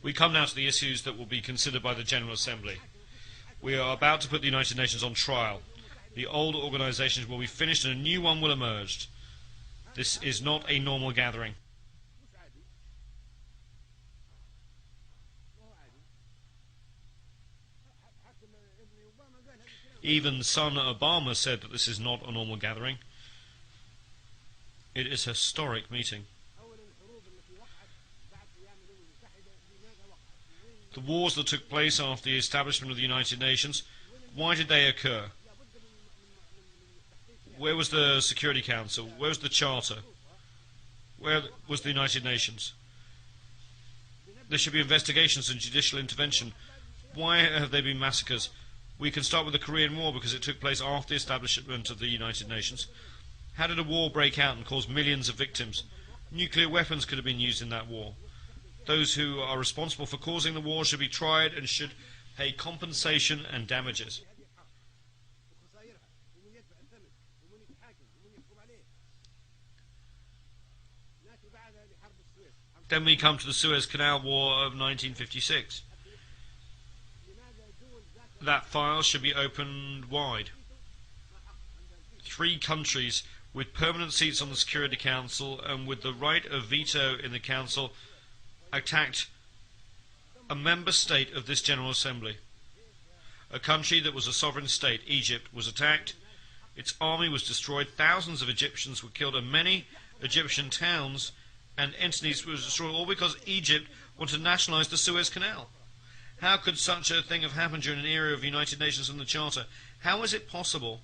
We come now to the issues that will be considered by the General Assembly. We are about to put the United Nations on trial. The old organizations will be finished and a new one will emerge. This is not a normal gathering. Even son Obama said that this is not a normal gathering. It is a historic meeting. The wars that took place after the establishment of the United Nations, why did they occur? Where was the Security Council? Where was the Charter? Where was the United Nations? There should be investigations and judicial intervention. Why have there been massacres? We can start with the Korean War because it took place after the establishment of the United Nations. How did a war break out and cause millions of victims? Nuclear weapons could have been used in that war. Those who are responsible for causing the war should be tried and should pay compensation and damages. Then we come to the Suez Canal War of 1956. That file should be opened wide. 3 countries with permanent seats on the Security Council and with the right of veto in the Council attacked a member state of this General Assembly. A country that was a sovereign state, Egypt, was attacked. Its army was destroyed. Thousands of Egyptians were killed and many Egyptian towns and entities were destroyed, all because Egypt wanted to nationalize the Suez Canal. How could such a thing have happened during an era of the United Nations and the Charter? How is it possible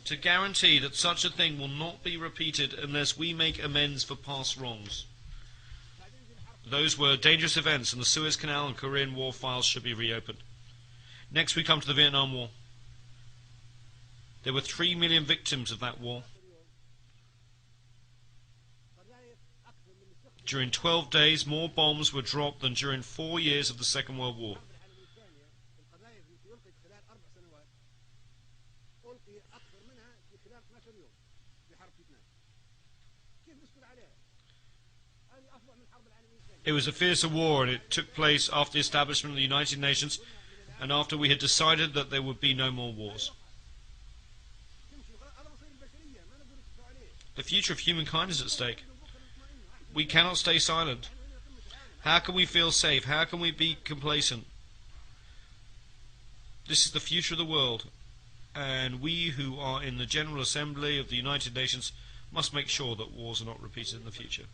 to guarantee that such a thing will not be repeated unless we make amends for past wrongs? Those were dangerous events, and the Suez Canal and Korean War files should be reopened. Next we come to the Vietnam War. There were 3 million victims of that war. During 12 days, more bombs were dropped than during 4 years of the Second World War. It was a fiercer war, and it took place after the establishment of the United Nations and after we had decided that there would be no more wars. The future of humankind is at stake. We cannot stay silent. How can we feel safe? How can we be complacent? This is the future of the world, and we who are in the General Assembly of the United Nations must make sure that wars are not repeated in the future.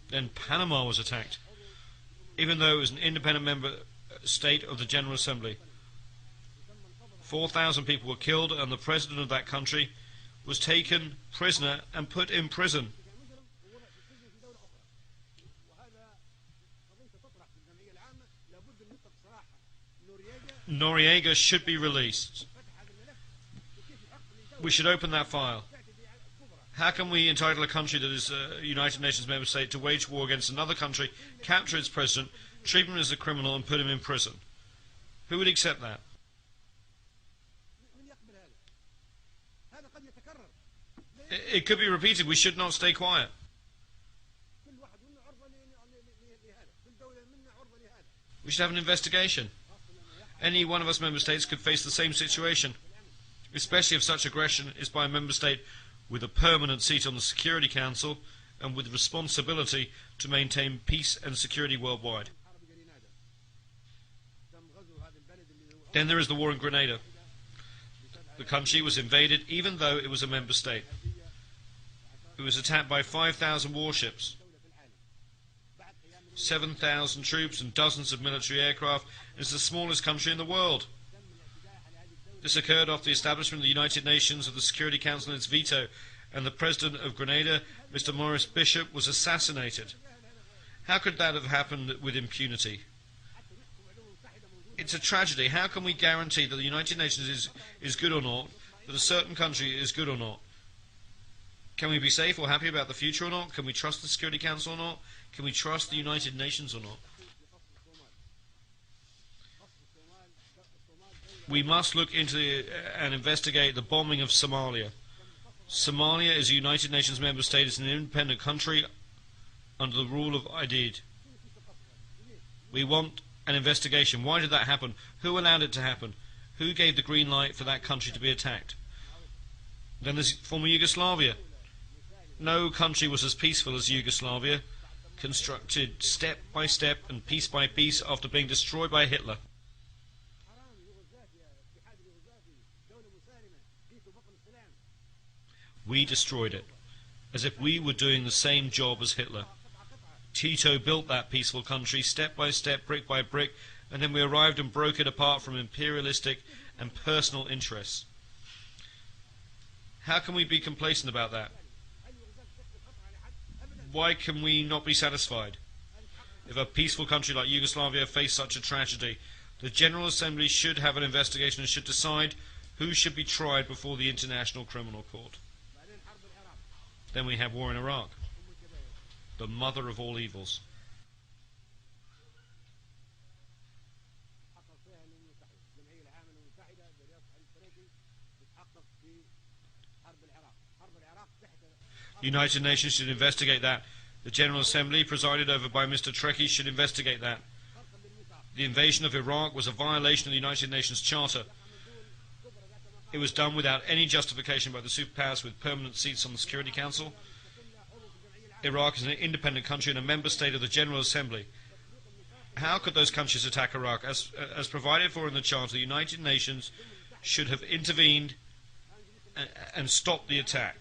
Then Panama was attacked, even though it was an independent member state of the General Assembly. 4,000 people were killed, and the president of that country was taken prisoner and put in prison. Noriega should be released. We should open that file. How can we entitle a country that is a United Nations member state to wage war against another country, capture its president, treat him as a criminal and put him in prison? Who would accept that? It could be repeated. We should not stay quiet. We should have an investigation. Any one of us member states could face the same situation, especially if such aggression is by a member state with a permanent seat on the Security Council and with responsibility to maintain peace and security worldwide. Then there is the war in Grenada. The country was invaded even though it was a member state. It was attacked by 5,000 warships, 7,000 troops and dozens of military aircraft. It is the smallest country in the world. This occurred after the establishment of the United Nations, of the Security Council and its veto, and the President of Grenada, Mr. Maurice Bishop, was assassinated. How could that have happened with impunity? It's a tragedy. How can we guarantee that the United Nations is good or not, that a certain country is good or not? Can we be safe or happy about the future or not? Can we trust the Security Council or not? Can we trust the United Nations or not? We must look into and investigate the bombing of Somalia. Somalia is a United Nations member state. It's an independent country under the rule of IDID. We want an investigation. Why did that happen? Who allowed it to happen? Who gave the green light for that country to be attacked? Then there's former Yugoslavia. No country was as peaceful as Yugoslavia, constructed step by step and piece by piece after being destroyed by Hitler. We destroyed it. as if we were doing the same job as Hitler. Tito built that peaceful country step by step, brick by brick, and then we arrived and broke it apart from imperialistic and personal interests. How can we be complacent about that? Why can we not be satisfied? If a peaceful country like Yugoslavia faced such a tragedy, the General Assembly should have an investigation and should decide who should be tried before the International Criminal Court. Then we have war in Iraq, the mother of all evils. The United Nations should investigate that. The General Assembly, presided over by Mr. Trekkie, should investigate that. The invasion of Iraq was a violation of the United Nations Charter. It was done without any justification by the superpowers with permanent seats on the Security Council. Iraq is an independent country and a member state of the General Assembly. How could those countries attack Iraq? As provided for in the Charter, the United Nations should have intervened and stopped the attack.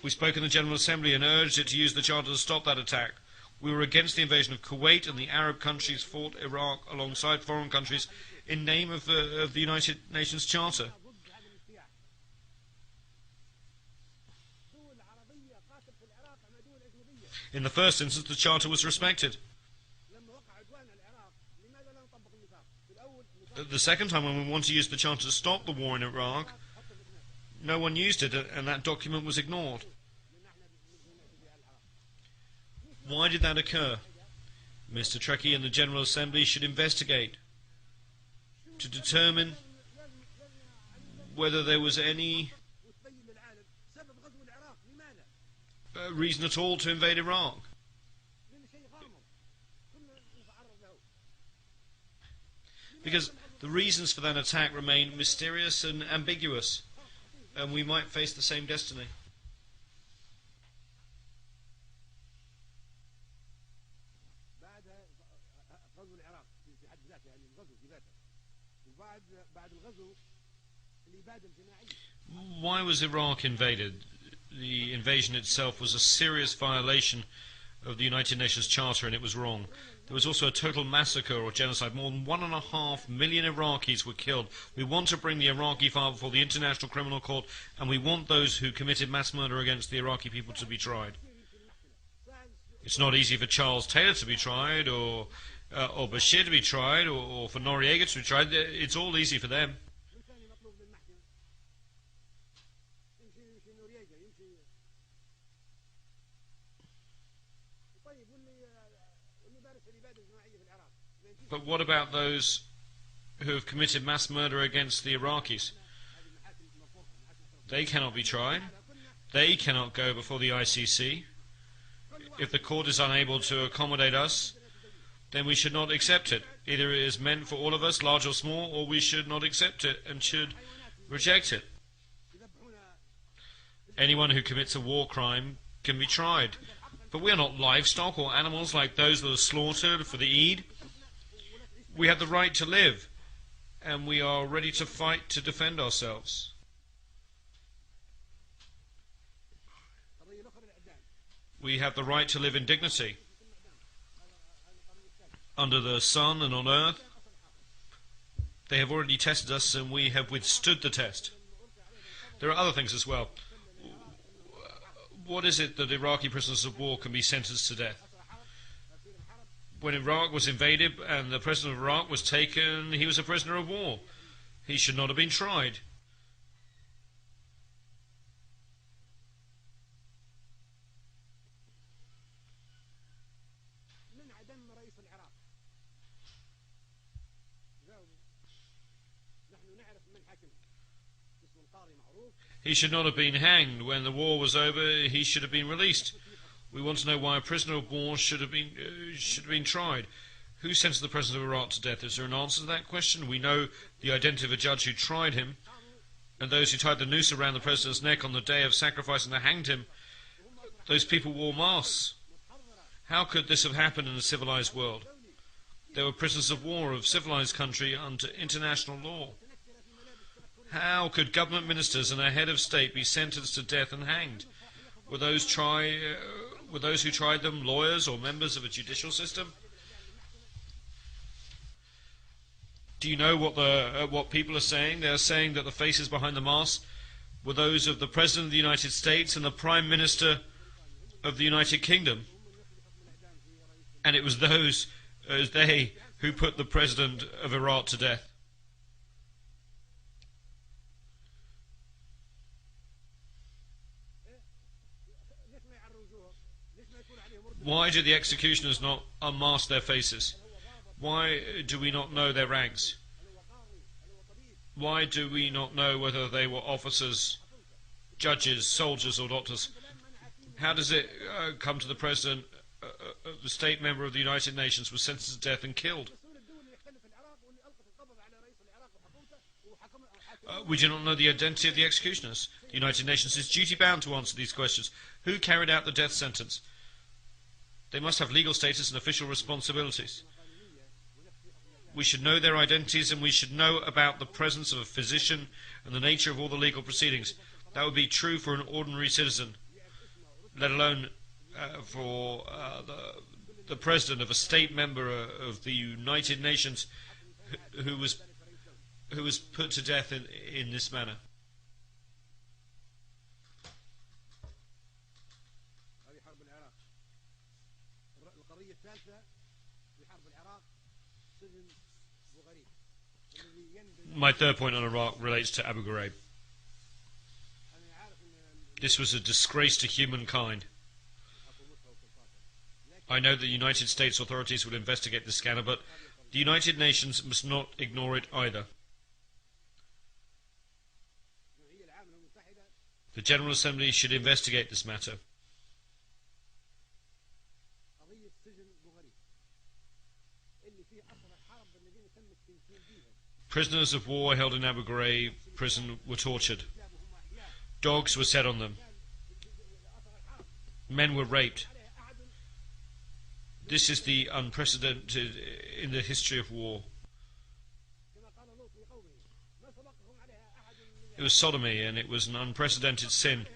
We spoke in the General Assembly and urged it to use the Charter to stop that attack. We were against the invasion of Kuwait, and the Arab countries fought Iraq alongside foreign countries in name of the United Nations Charter. In the first instance, the Charter was respected. The second time, when we wanted to use the Charter to stop the war in Iraq, no one used it, and that document was ignored. Why did that occur? Mr. Trekkie and the General Assembly should investigate to determine whether there was any reason at all to invade Iraq. Because the reasons for that attack remain mysterious and ambiguous, and we might face the same destiny. Why was Iraq invaded? The invasion itself was a serious violation of the United Nations Charter, and it was wrong. There was also a total massacre or genocide. More than 1.5 million Iraqis were killed. We want to bring the Iraqi file before the International Criminal Court, and we want those who committed mass murder against the Iraqi people to be tried. It's not easy for Charles Taylor to be tried, or Bashir to be tried, or for Noriega to be tried. It's all easy for them. But what about those who have committed mass murder against the Iraqis? They cannot be tried. They cannot go before the ICC. If the court is unable to accommodate us, then we should not accept it. Either it is meant for all of us, large or small, or we should not accept it and should reject it. Anyone who commits a war crime can be tried. But we are not livestock or animals like those that are slaughtered for the Eid. We have the right to live, and we are ready to fight to defend ourselves. We have the right to live in dignity under the sun and on earth. They have already tested us, and we have withstood the test. There are other things as well. What is it that Iraqi prisoners of war can be sentenced to death? When Iraq was invaded and the president of Iraq was taken, he was a prisoner of war. He should not have been tried. He should not have been hanged. When the war was over, he should have been released. We want to know why a prisoner of war should have been tried. Who sentenced the president of Iraq to death? Is there an answer to that question? We know the identity of a judge who tried him, and those who tied the noose around the president's neck on the day of sacrifice and hanged him. Those people wore masks. How could this have happened in a civilized world? They were prisoners of war of civilized country under international law. How could government ministers and a head of state be sentenced to death and hanged? Were those who tried them lawyers or members of a judicial system? Do you know what people are saying? They are saying that the faces behind the masks were those of the President of the United States and the Prime Minister of the United Kingdom. And it was they who put the President of Iraq to death. Why do the executioners not unmask their faces? Why do we not know their ranks? Why do we not know whether they were officers, judges, soldiers or doctors? How does it come to the President, the state member of the United Nations, was sentenced to death and killed? We do not know the identity of the executioners. The United Nations is duty-bound to answer these questions. Who carried out the death sentence? They must have legal status and official responsibilities. We should know their identities, and we should know about the presence of a physician and the nature of all the legal proceedings. That would be true for an ordinary citizen, let alone for the president of a state member of the United Nations who was put to death in this manner. My third point on Iraq relates to Abu Ghraib. This was a disgrace to humankind. I know the United States authorities will investigate the scandal, but the United Nations must not ignore it either. The General Assembly should investigate this matter. Prisoners of war held in Abu Ghraib prison were tortured. Dogs were set on them. Men were raped. This is the unprecedented in the history of war. It was sodomy, and it was an unprecedented sin,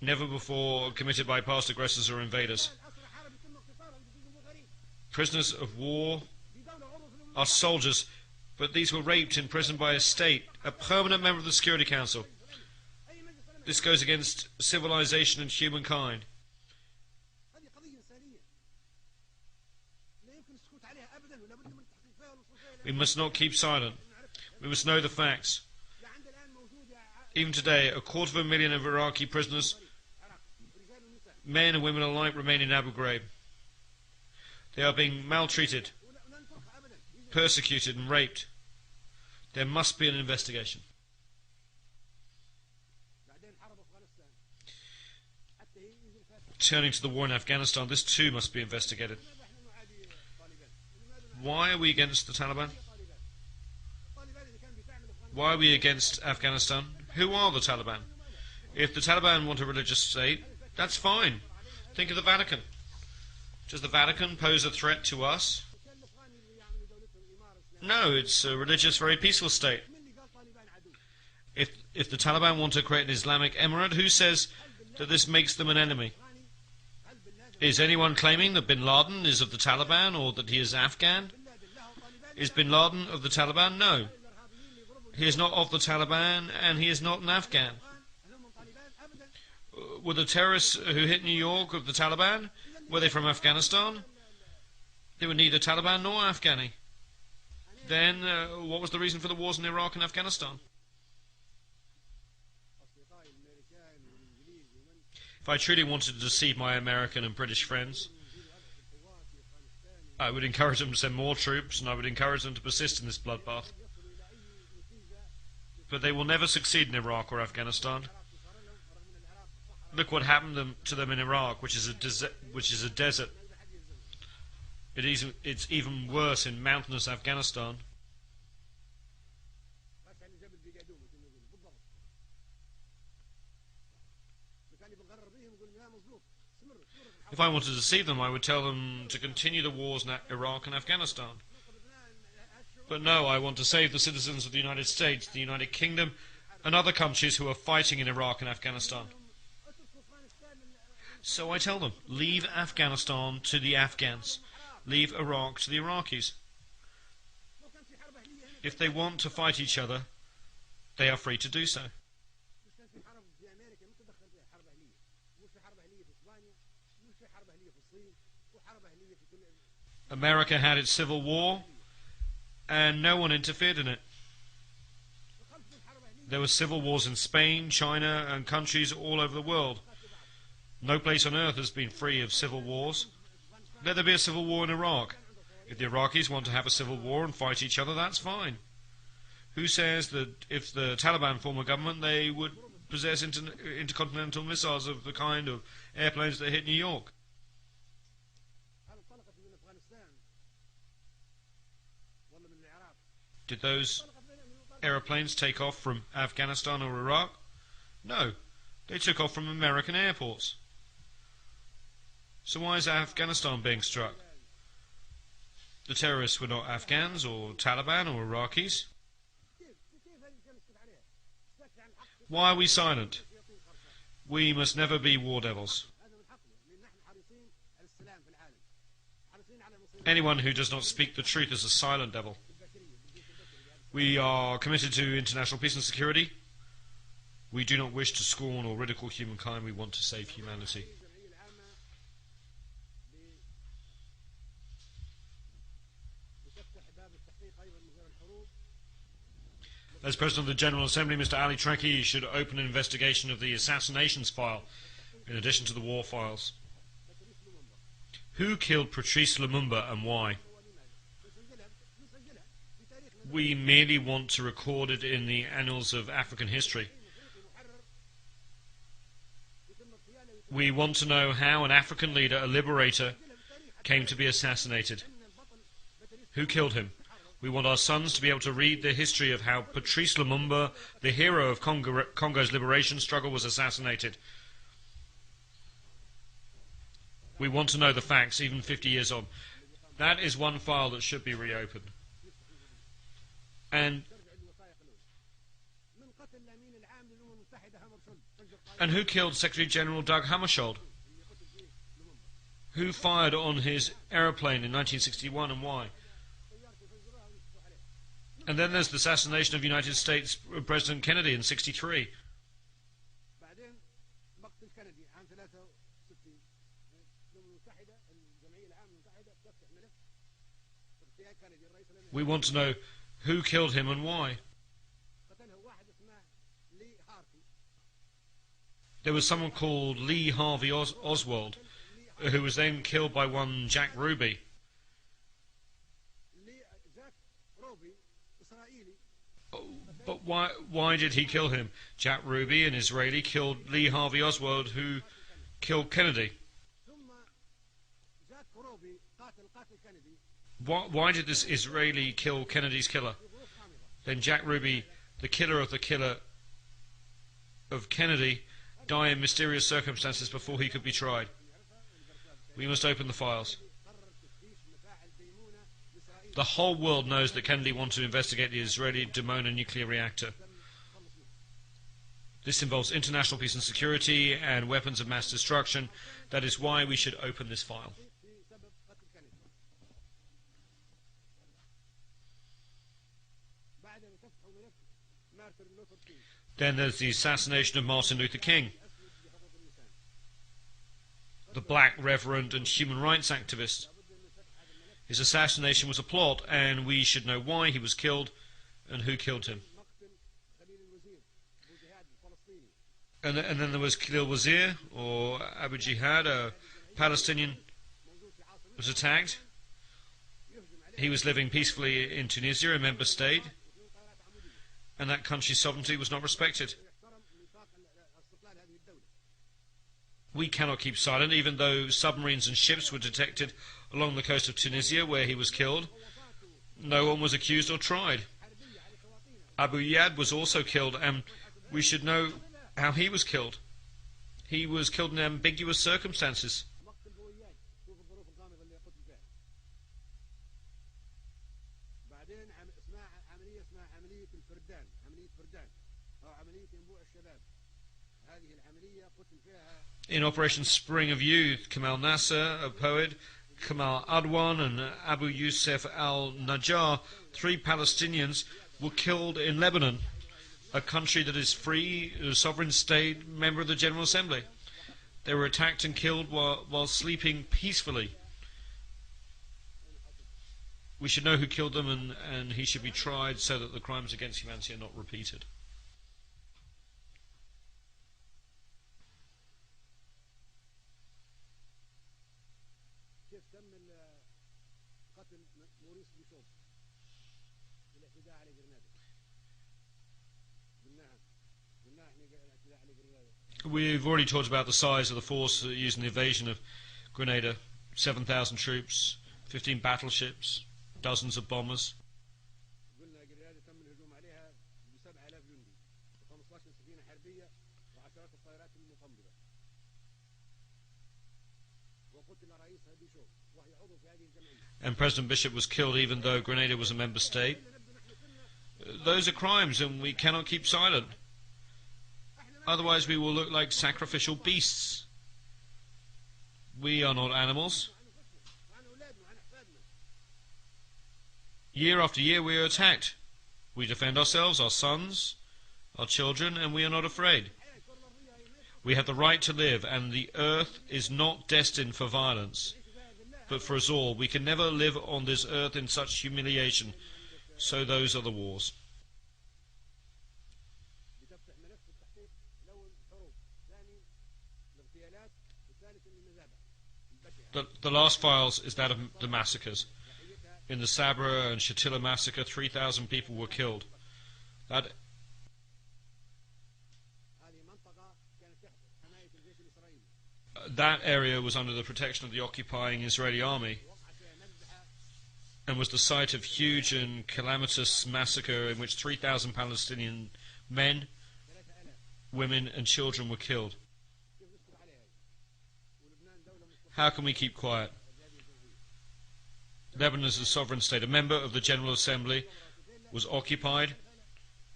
never before committed by past aggressors or invaders. Prisoners of war are soldiers, but these were raped in prison by a state, a permanent member of the Security Council. This goes against civilization and humankind. We must not keep silent. We must know the facts. Even today, 250,000 of Iraqi prisoners, men and women alike, remain in Abu Ghraib. They are being maltreated, persecuted and raped. There must be an investigation. Turning to the war in Afghanistan, this too must be investigated. Why are we against the Taliban? Why are we against Afghanistan? Who are the Taliban? If the Taliban want a religious state, that's fine. Think of the Vatican. Does the Vatican pose a threat to us? No, it's a religious, very peaceful state. If the Taliban want to create an Islamic emirate, who says that this makes them an enemy? Is anyone claiming that bin Laden is of the Taliban or that he is Afghan? Is bin Laden of the Taliban? No. He is not of the Taliban, and he is not an Afghan. Were the terrorists who hit New York of the Taliban? Were they from Afghanistan? They were neither Taliban nor Afghani. Then, what was the reason for the wars in Iraq and Afghanistan? If I truly wanted to deceive my American and British friends, I would encourage them to send more troops, and I would encourage them to persist in this bloodbath. But they will never succeed in Iraq or Afghanistan. Look what happened to them in Iraq, which is a desert. It's even worse in mountainous Afghanistan. If I wanted to deceive them, I would tell them to continue the wars in Iraq and Afghanistan. But no, I want to save the citizens of the United States, the United Kingdom, and other countries who are fighting in Iraq and Afghanistan. So I tell them, leave Afghanistan to the Afghans. Leave Iraq to the Iraqis. If they want to fight each other, they are free to do so. America had its civil war, and no one interfered in it. There were civil wars in Spain, China, and countries all over the world. No place on earth has been free of civil wars. Let there be a civil war in Iraq. If the Iraqis want to have a civil war and fight each other, that's fine. Who says that if the Taliban form a government, they would possess intercontinental missiles of the kind of airplanes that hit New York? Did those aeroplanes take off from Afghanistan or Iraq? No, they took off from American airports. So why is Afghanistan being struck? The terrorists were not Afghans or Taliban or Iraqis. Why are we silent? We must never be war devils. Anyone who does not speak the truth is a silent devil. We are committed to international peace and security. We do not wish to scorn or ridicule humankind. We want to save humanity. As President of the General Assembly, Mr. Ali Trekkie should open an investigation of the assassinations file, in addition to the war files. Who killed Patrice Lumumba and why? We merely want to record it in the annals of African history. We want to know how an African leader, a liberator, came to be assassinated. Who killed him? We want our sons to be able to read the history of how Patrice Lumumba, the hero of Congo's liberation struggle, was assassinated. We want to know the facts, even 50 years on. That is one file that should be reopened. And who killed Secretary General Doug Hammarskjöld? Who fired on his aeroplane in 1961 and why? And then there's the assassination of United States President Kennedy in 1963. We want to know who killed him and why. There was someone called Lee Harvey Oswald, who was then killed by one Jack Ruby. But why did he kill him? Jack Ruby, an Israeli, killed Lee Harvey Oswald, who killed Kennedy. Why did this Israeli kill Kennedy's killer? Then Jack Ruby, the killer of Kennedy, die in mysterious circumstances before he could be tried. We must open the files. The whole world knows that Kennedy wanted to investigate the Israeli Dimona nuclear reactor. This involves international peace and security and weapons of mass destruction. That is why we should open this file. Then there's the assassination of Martin Luther King, the black reverend and human rights activist. His assassination was a plot, and we should know why he was killed and who killed him. And then there was Khalil Wazir, or Abu Jihad, a Palestinian, was attacked. He was living peacefully in Tunisia, a member state, and that country's sovereignty was not respected. We cannot keep silent, even though submarines and ships were detected along the coast of Tunisia where he was killed. No one was accused or tried. Abu Yad was also killed, and we should know how he was killed. He was killed in ambiguous circumstances. In Operation Spring of Youth, Kamal Nasser, a poet, Kamal Adwan and Abu Yusuf al-Najjar, 3 Palestinians, were killed in Lebanon, a country that is free, a sovereign state, member of the General Assembly. They were attacked and killed while sleeping peacefully. We should know who killed them, and he should be tried so that the crimes against humanity are not repeated. We've already talked about the size of the force used in the invasion of Grenada. 7,000 troops, 15 battleships, dozens of bombers. And President Bishop was killed even though Grenada was a member state. Those are crimes, and we cannot keep silent. Otherwise we will look like sacrificial beasts. We are not animals. Year after year we are attacked. We defend ourselves, our sons, our children, and we are not afraid. We have the right to live, and the earth is not destined for violence, but for us all. We can never live on this earth in such humiliation. So those are the wars. The last files is that of the massacres. In the Sabra and Shatila massacre, 3,000 people were killed. That area was under the protection of the occupying Israeli army and was the site of huge and calamitous massacre in which 3,000 Palestinian men, women and children were killed. How can we keep quiet? Lebanon is a sovereign state. A member of the General Assembly was occupied.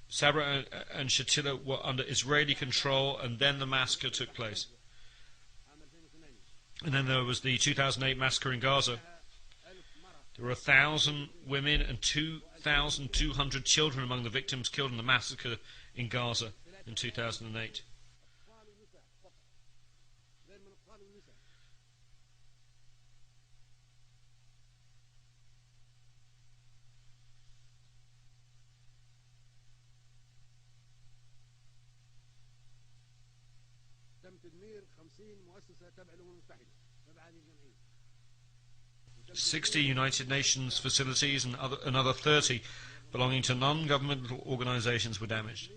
Sabra and Shatila were under Israeli control, and then the massacre took place. And then there was the 2008 massacre in Gaza. There were 1,000 women and 2,200 children among the victims killed in the massacre in Gaza in 2008. تم تدمير 50 مؤسسة تابعة للأمم المتحدة تبع هذه الجمعية. 60 United Nations facilities and another 30 belonging to non-governmental organizations were damaged.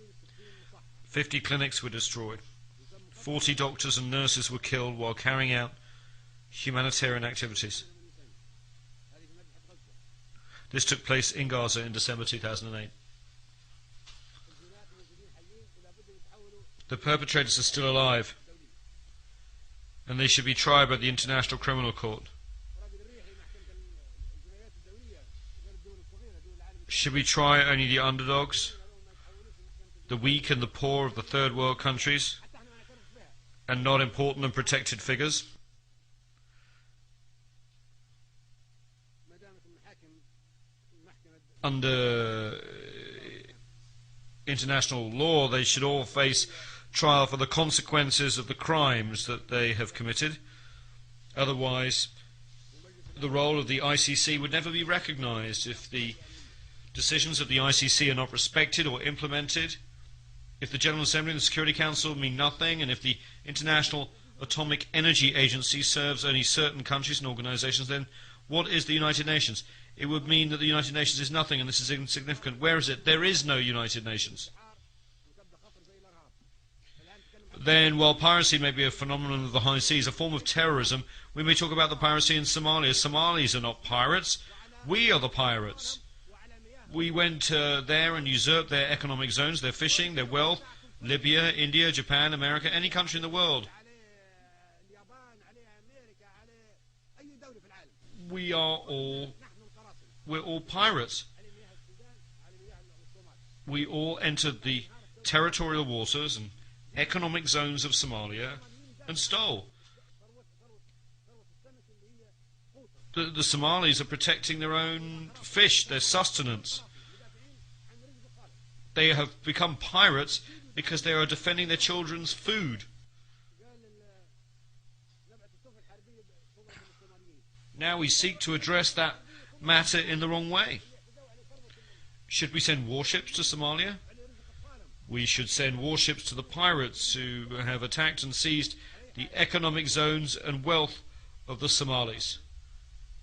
50 clinics were destroyed. 40 doctors and nurses were killed while carrying out humanitarian activities. This took place in Gaza in December 2008. The perpetrators are still alive, and they should be tried by the International Criminal Court. Should we try only the underdogs, the weak and the poor of the third world countries, and not important and protected figures? Under international law, they should all face trial for the consequences of the crimes that they have committed. Otherwise, the role of the ICC would never be recognized. If the decisions of the ICC are not respected or implemented, if the General Assembly and the Security Council mean nothing, and if the International Atomic Energy Agency serves only certain countries and organizations, then what is the United Nations? It would mean that the United Nations is nothing, and this is insignificant. Where is it? There is no United Nations. Then, while piracy may be a phenomenon of the high seas, a form of terrorism, we may talk about the piracy in Somalia. Somalis are not pirates. We are the pirates. We went there and usurped their economic zones, their fishing, their wealth. Libya, India, Japan, America, any country in the world. We're all pirates. we all entered the territorial waters and economic zones of Somalia and stole. The Somalis are protecting their own fish, their sustenance. They have become pirates because they are defending their children's food. Now we seek to address that matter in the wrong way. Should we send warships to Somalia? We should send warships to the pirates who have attacked and seized the economic zones and wealth of the Somalis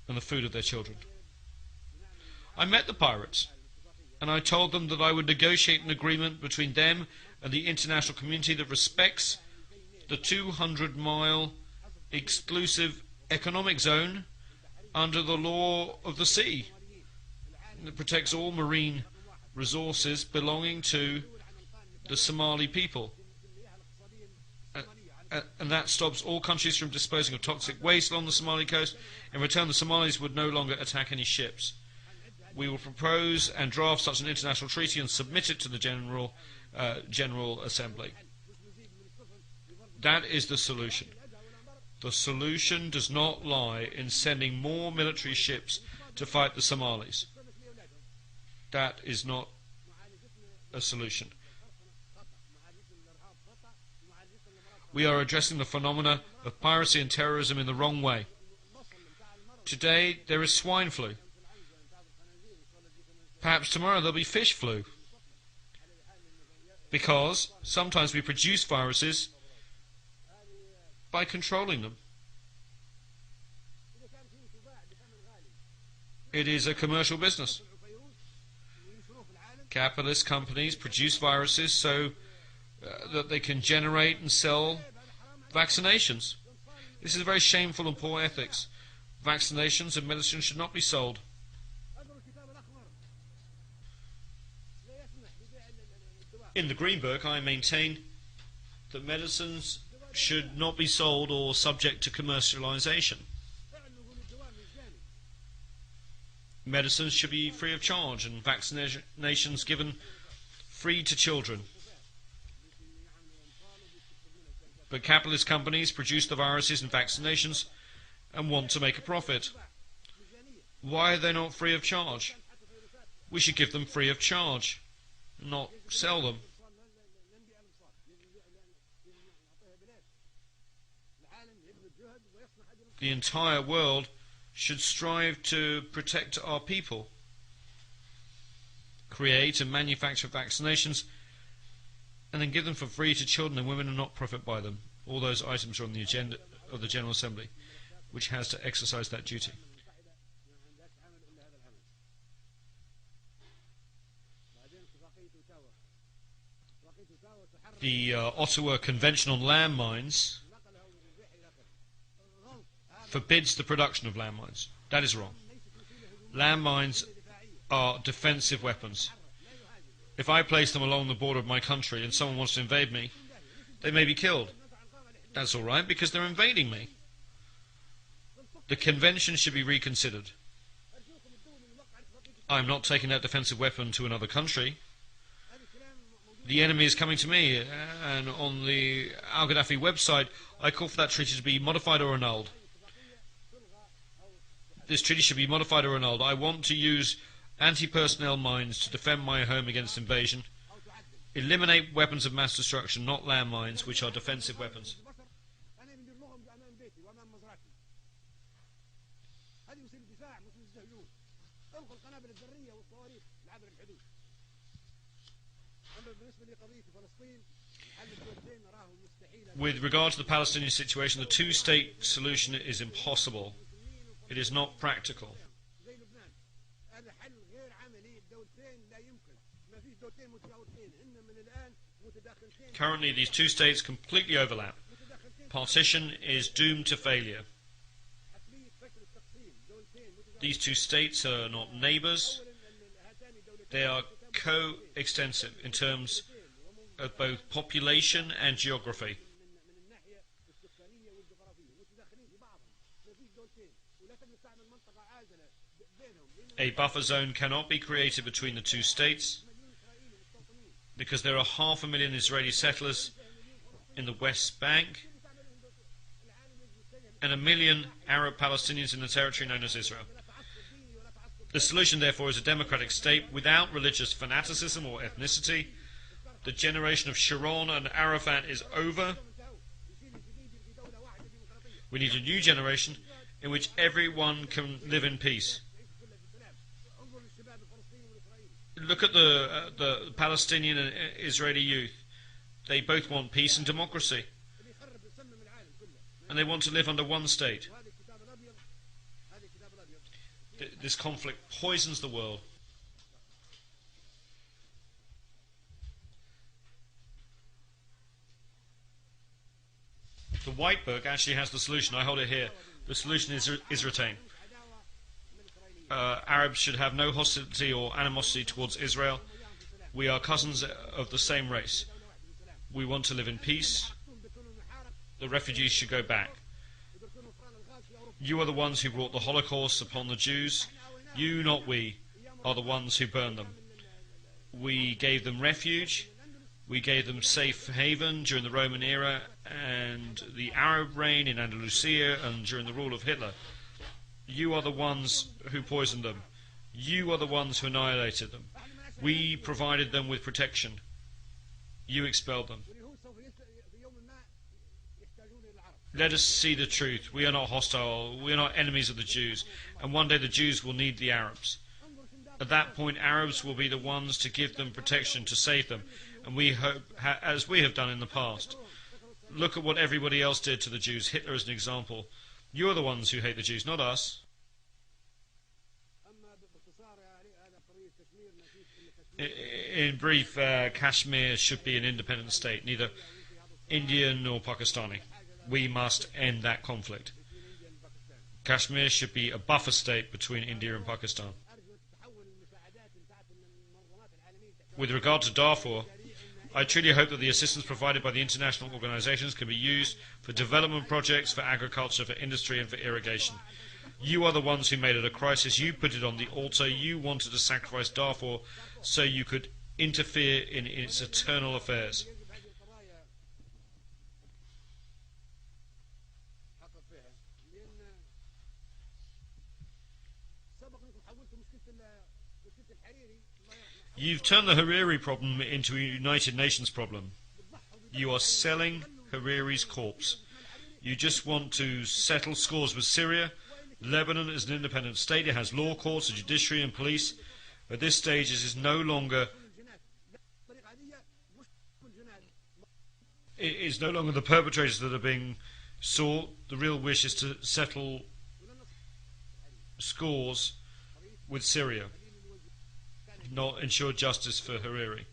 and the food of their children. I met the pirates, and I told them that I would negotiate an agreement between them and the international community that respects the 200-mile exclusive economic zone under the law of the sea. It protects all marine resources belonging to the Somali people. And that stops all countries from disposing of toxic waste along the Somali coast. In return, the Somalis would no longer attack any ships. We will propose and draft such an international treaty and submit it to the General Assembly. That is the solution. The solution does not lie in sending more military ships to fight the Somalis. That is not a solution. We are addressing the phenomena of piracy and terrorism in the wrong way. Today there is swine flu. Perhaps tomorrow there'll be fish flu. Because sometimes we produce viruses by controlling them. It is a commercial business. Capitalist companies produce viruses so that they can generate and sell vaccinations. This is very shameful and poor ethics. Vaccinations and medicine should not be sold. In the Green Book, I maintain that medicines should not be sold or subject to commercialization. Medicines should be free of charge and vaccinations given free to children. But capitalist companies produce the viruses and vaccinations and want to make a profit. Why are they not free of charge? We should give them free of charge, not sell them. The entire world should strive to protect our people, create and manufacture vaccinations, and then give them for free to children and women and not profit by them. All those items are on the agenda of the General Assembly, which has to exercise that duty. The Ottawa Convention on Landmines forbids the production of landmines. That is wrong. Landmines are defensive weapons. If I place them along the border of my country and someone wants to invade me, they may be killed. That's all right, because they're invading me. The convention should be reconsidered. I'm not taking that defensive weapon to another country. The enemy is coming to me, and on the Al Gaddafi website, I call for that treaty to be modified or annulled. This treaty should be modified or annulled. I want to use anti-personnel mines to defend my home against invasion. Eliminate weapons of mass destruction, not landmines, which are defensive weapons. With regard to the Palestinian situation, the two-state solution is impossible. It is not practical. Currently, these two states completely overlap. Partition is doomed to failure. These two states are not neighbours. They are co-extensive in terms of both population and geography. A buffer zone cannot be created between the two states. because there are 500,000 Israeli settlers in the West Bank and 1 million Arab Palestinians in the territory known as Israel. The solution, therefore, is a democratic state without religious fanaticism or ethnicity. The generation of Sharon and Arafat is over. We need a new generation in which everyone can live in peace. Look at the Palestinian and Israeli youth. They both want peace and democracy. And they want to live under one state. This conflict poisons the world. The White Book actually has the solution. I hold it here. The solution is retained. Arabs should have no hostility or animosity towards Israel. We are cousins of the same race. We want to live in peace. The refugees should go back. You are the ones who brought the Holocaust upon the Jews. You, not we, are the ones who burned them. We gave them refuge. We gave them safe haven during the Roman era and the Arab reign in Andalusia and during the rule of Hitler. You are the ones who poisoned them. You are the ones who annihilated them. We provided them with protection. You expelled them. Let us see the truth. We are not hostile. We are not enemies of the Jews. And one day the Jews will need the Arabs. At that point, Arabs will be the ones to give them protection, to save them. And we hope, as we have done in the past. Look at what everybody else did to the Jews. Hitler is an example. You are the ones who hate the Jews, not us. In brief, Kashmir should be an independent state, neither Indian nor Pakistani. We must end that conflict. Kashmir should be a buffer state between India and Pakistan. With regard to Darfur, I truly hope that the assistance provided by the international organisations can be used for development projects, for agriculture, for industry and for irrigation. You are the ones who made it a crisis. You put it on the altar. You wanted to sacrifice Darfur so you could interfere in its eternal affairs. You've turned the Hariri problem into a United Nations problem. You are selling Hariri's corpse. You just want to settle scores with Syria. Lebanon is an independent state. It has law courts, a judiciary and police. At this stage, it is no longer the perpetrators that are being sought. The real wish is to settle scores with Syria, not ensure justice for Hariri.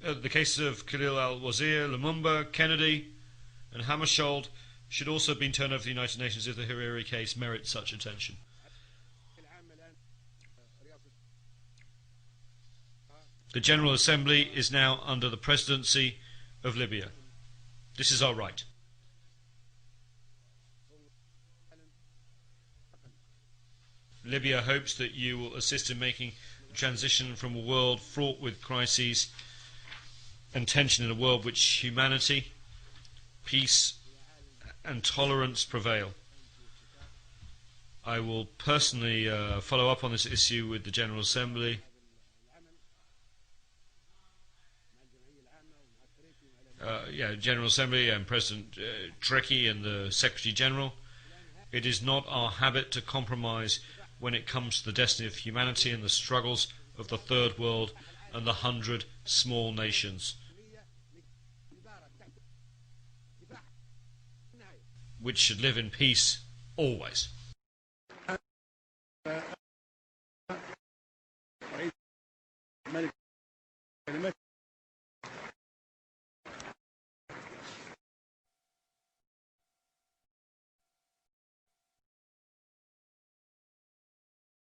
The cases of Khalil al-Wazir, Lumumba, Kennedy and Hammarskjöld should also have been turned over to the United Nations if the Hariri case merits such attention. The General Assembly is now under the presidency of Libya. This is our right. Libya hopes that you will assist in making the transition from a world fraught with crises and tension in a world which humanity, peace and tolerance prevail. I will personally follow up on this issue with the General Assembly. General Assembly and President Trekkie and the Secretary General. It is not our habit to compromise when it comes to the destiny of humanity and the struggles of the Third World and the 100 small nations, which should live in peace always.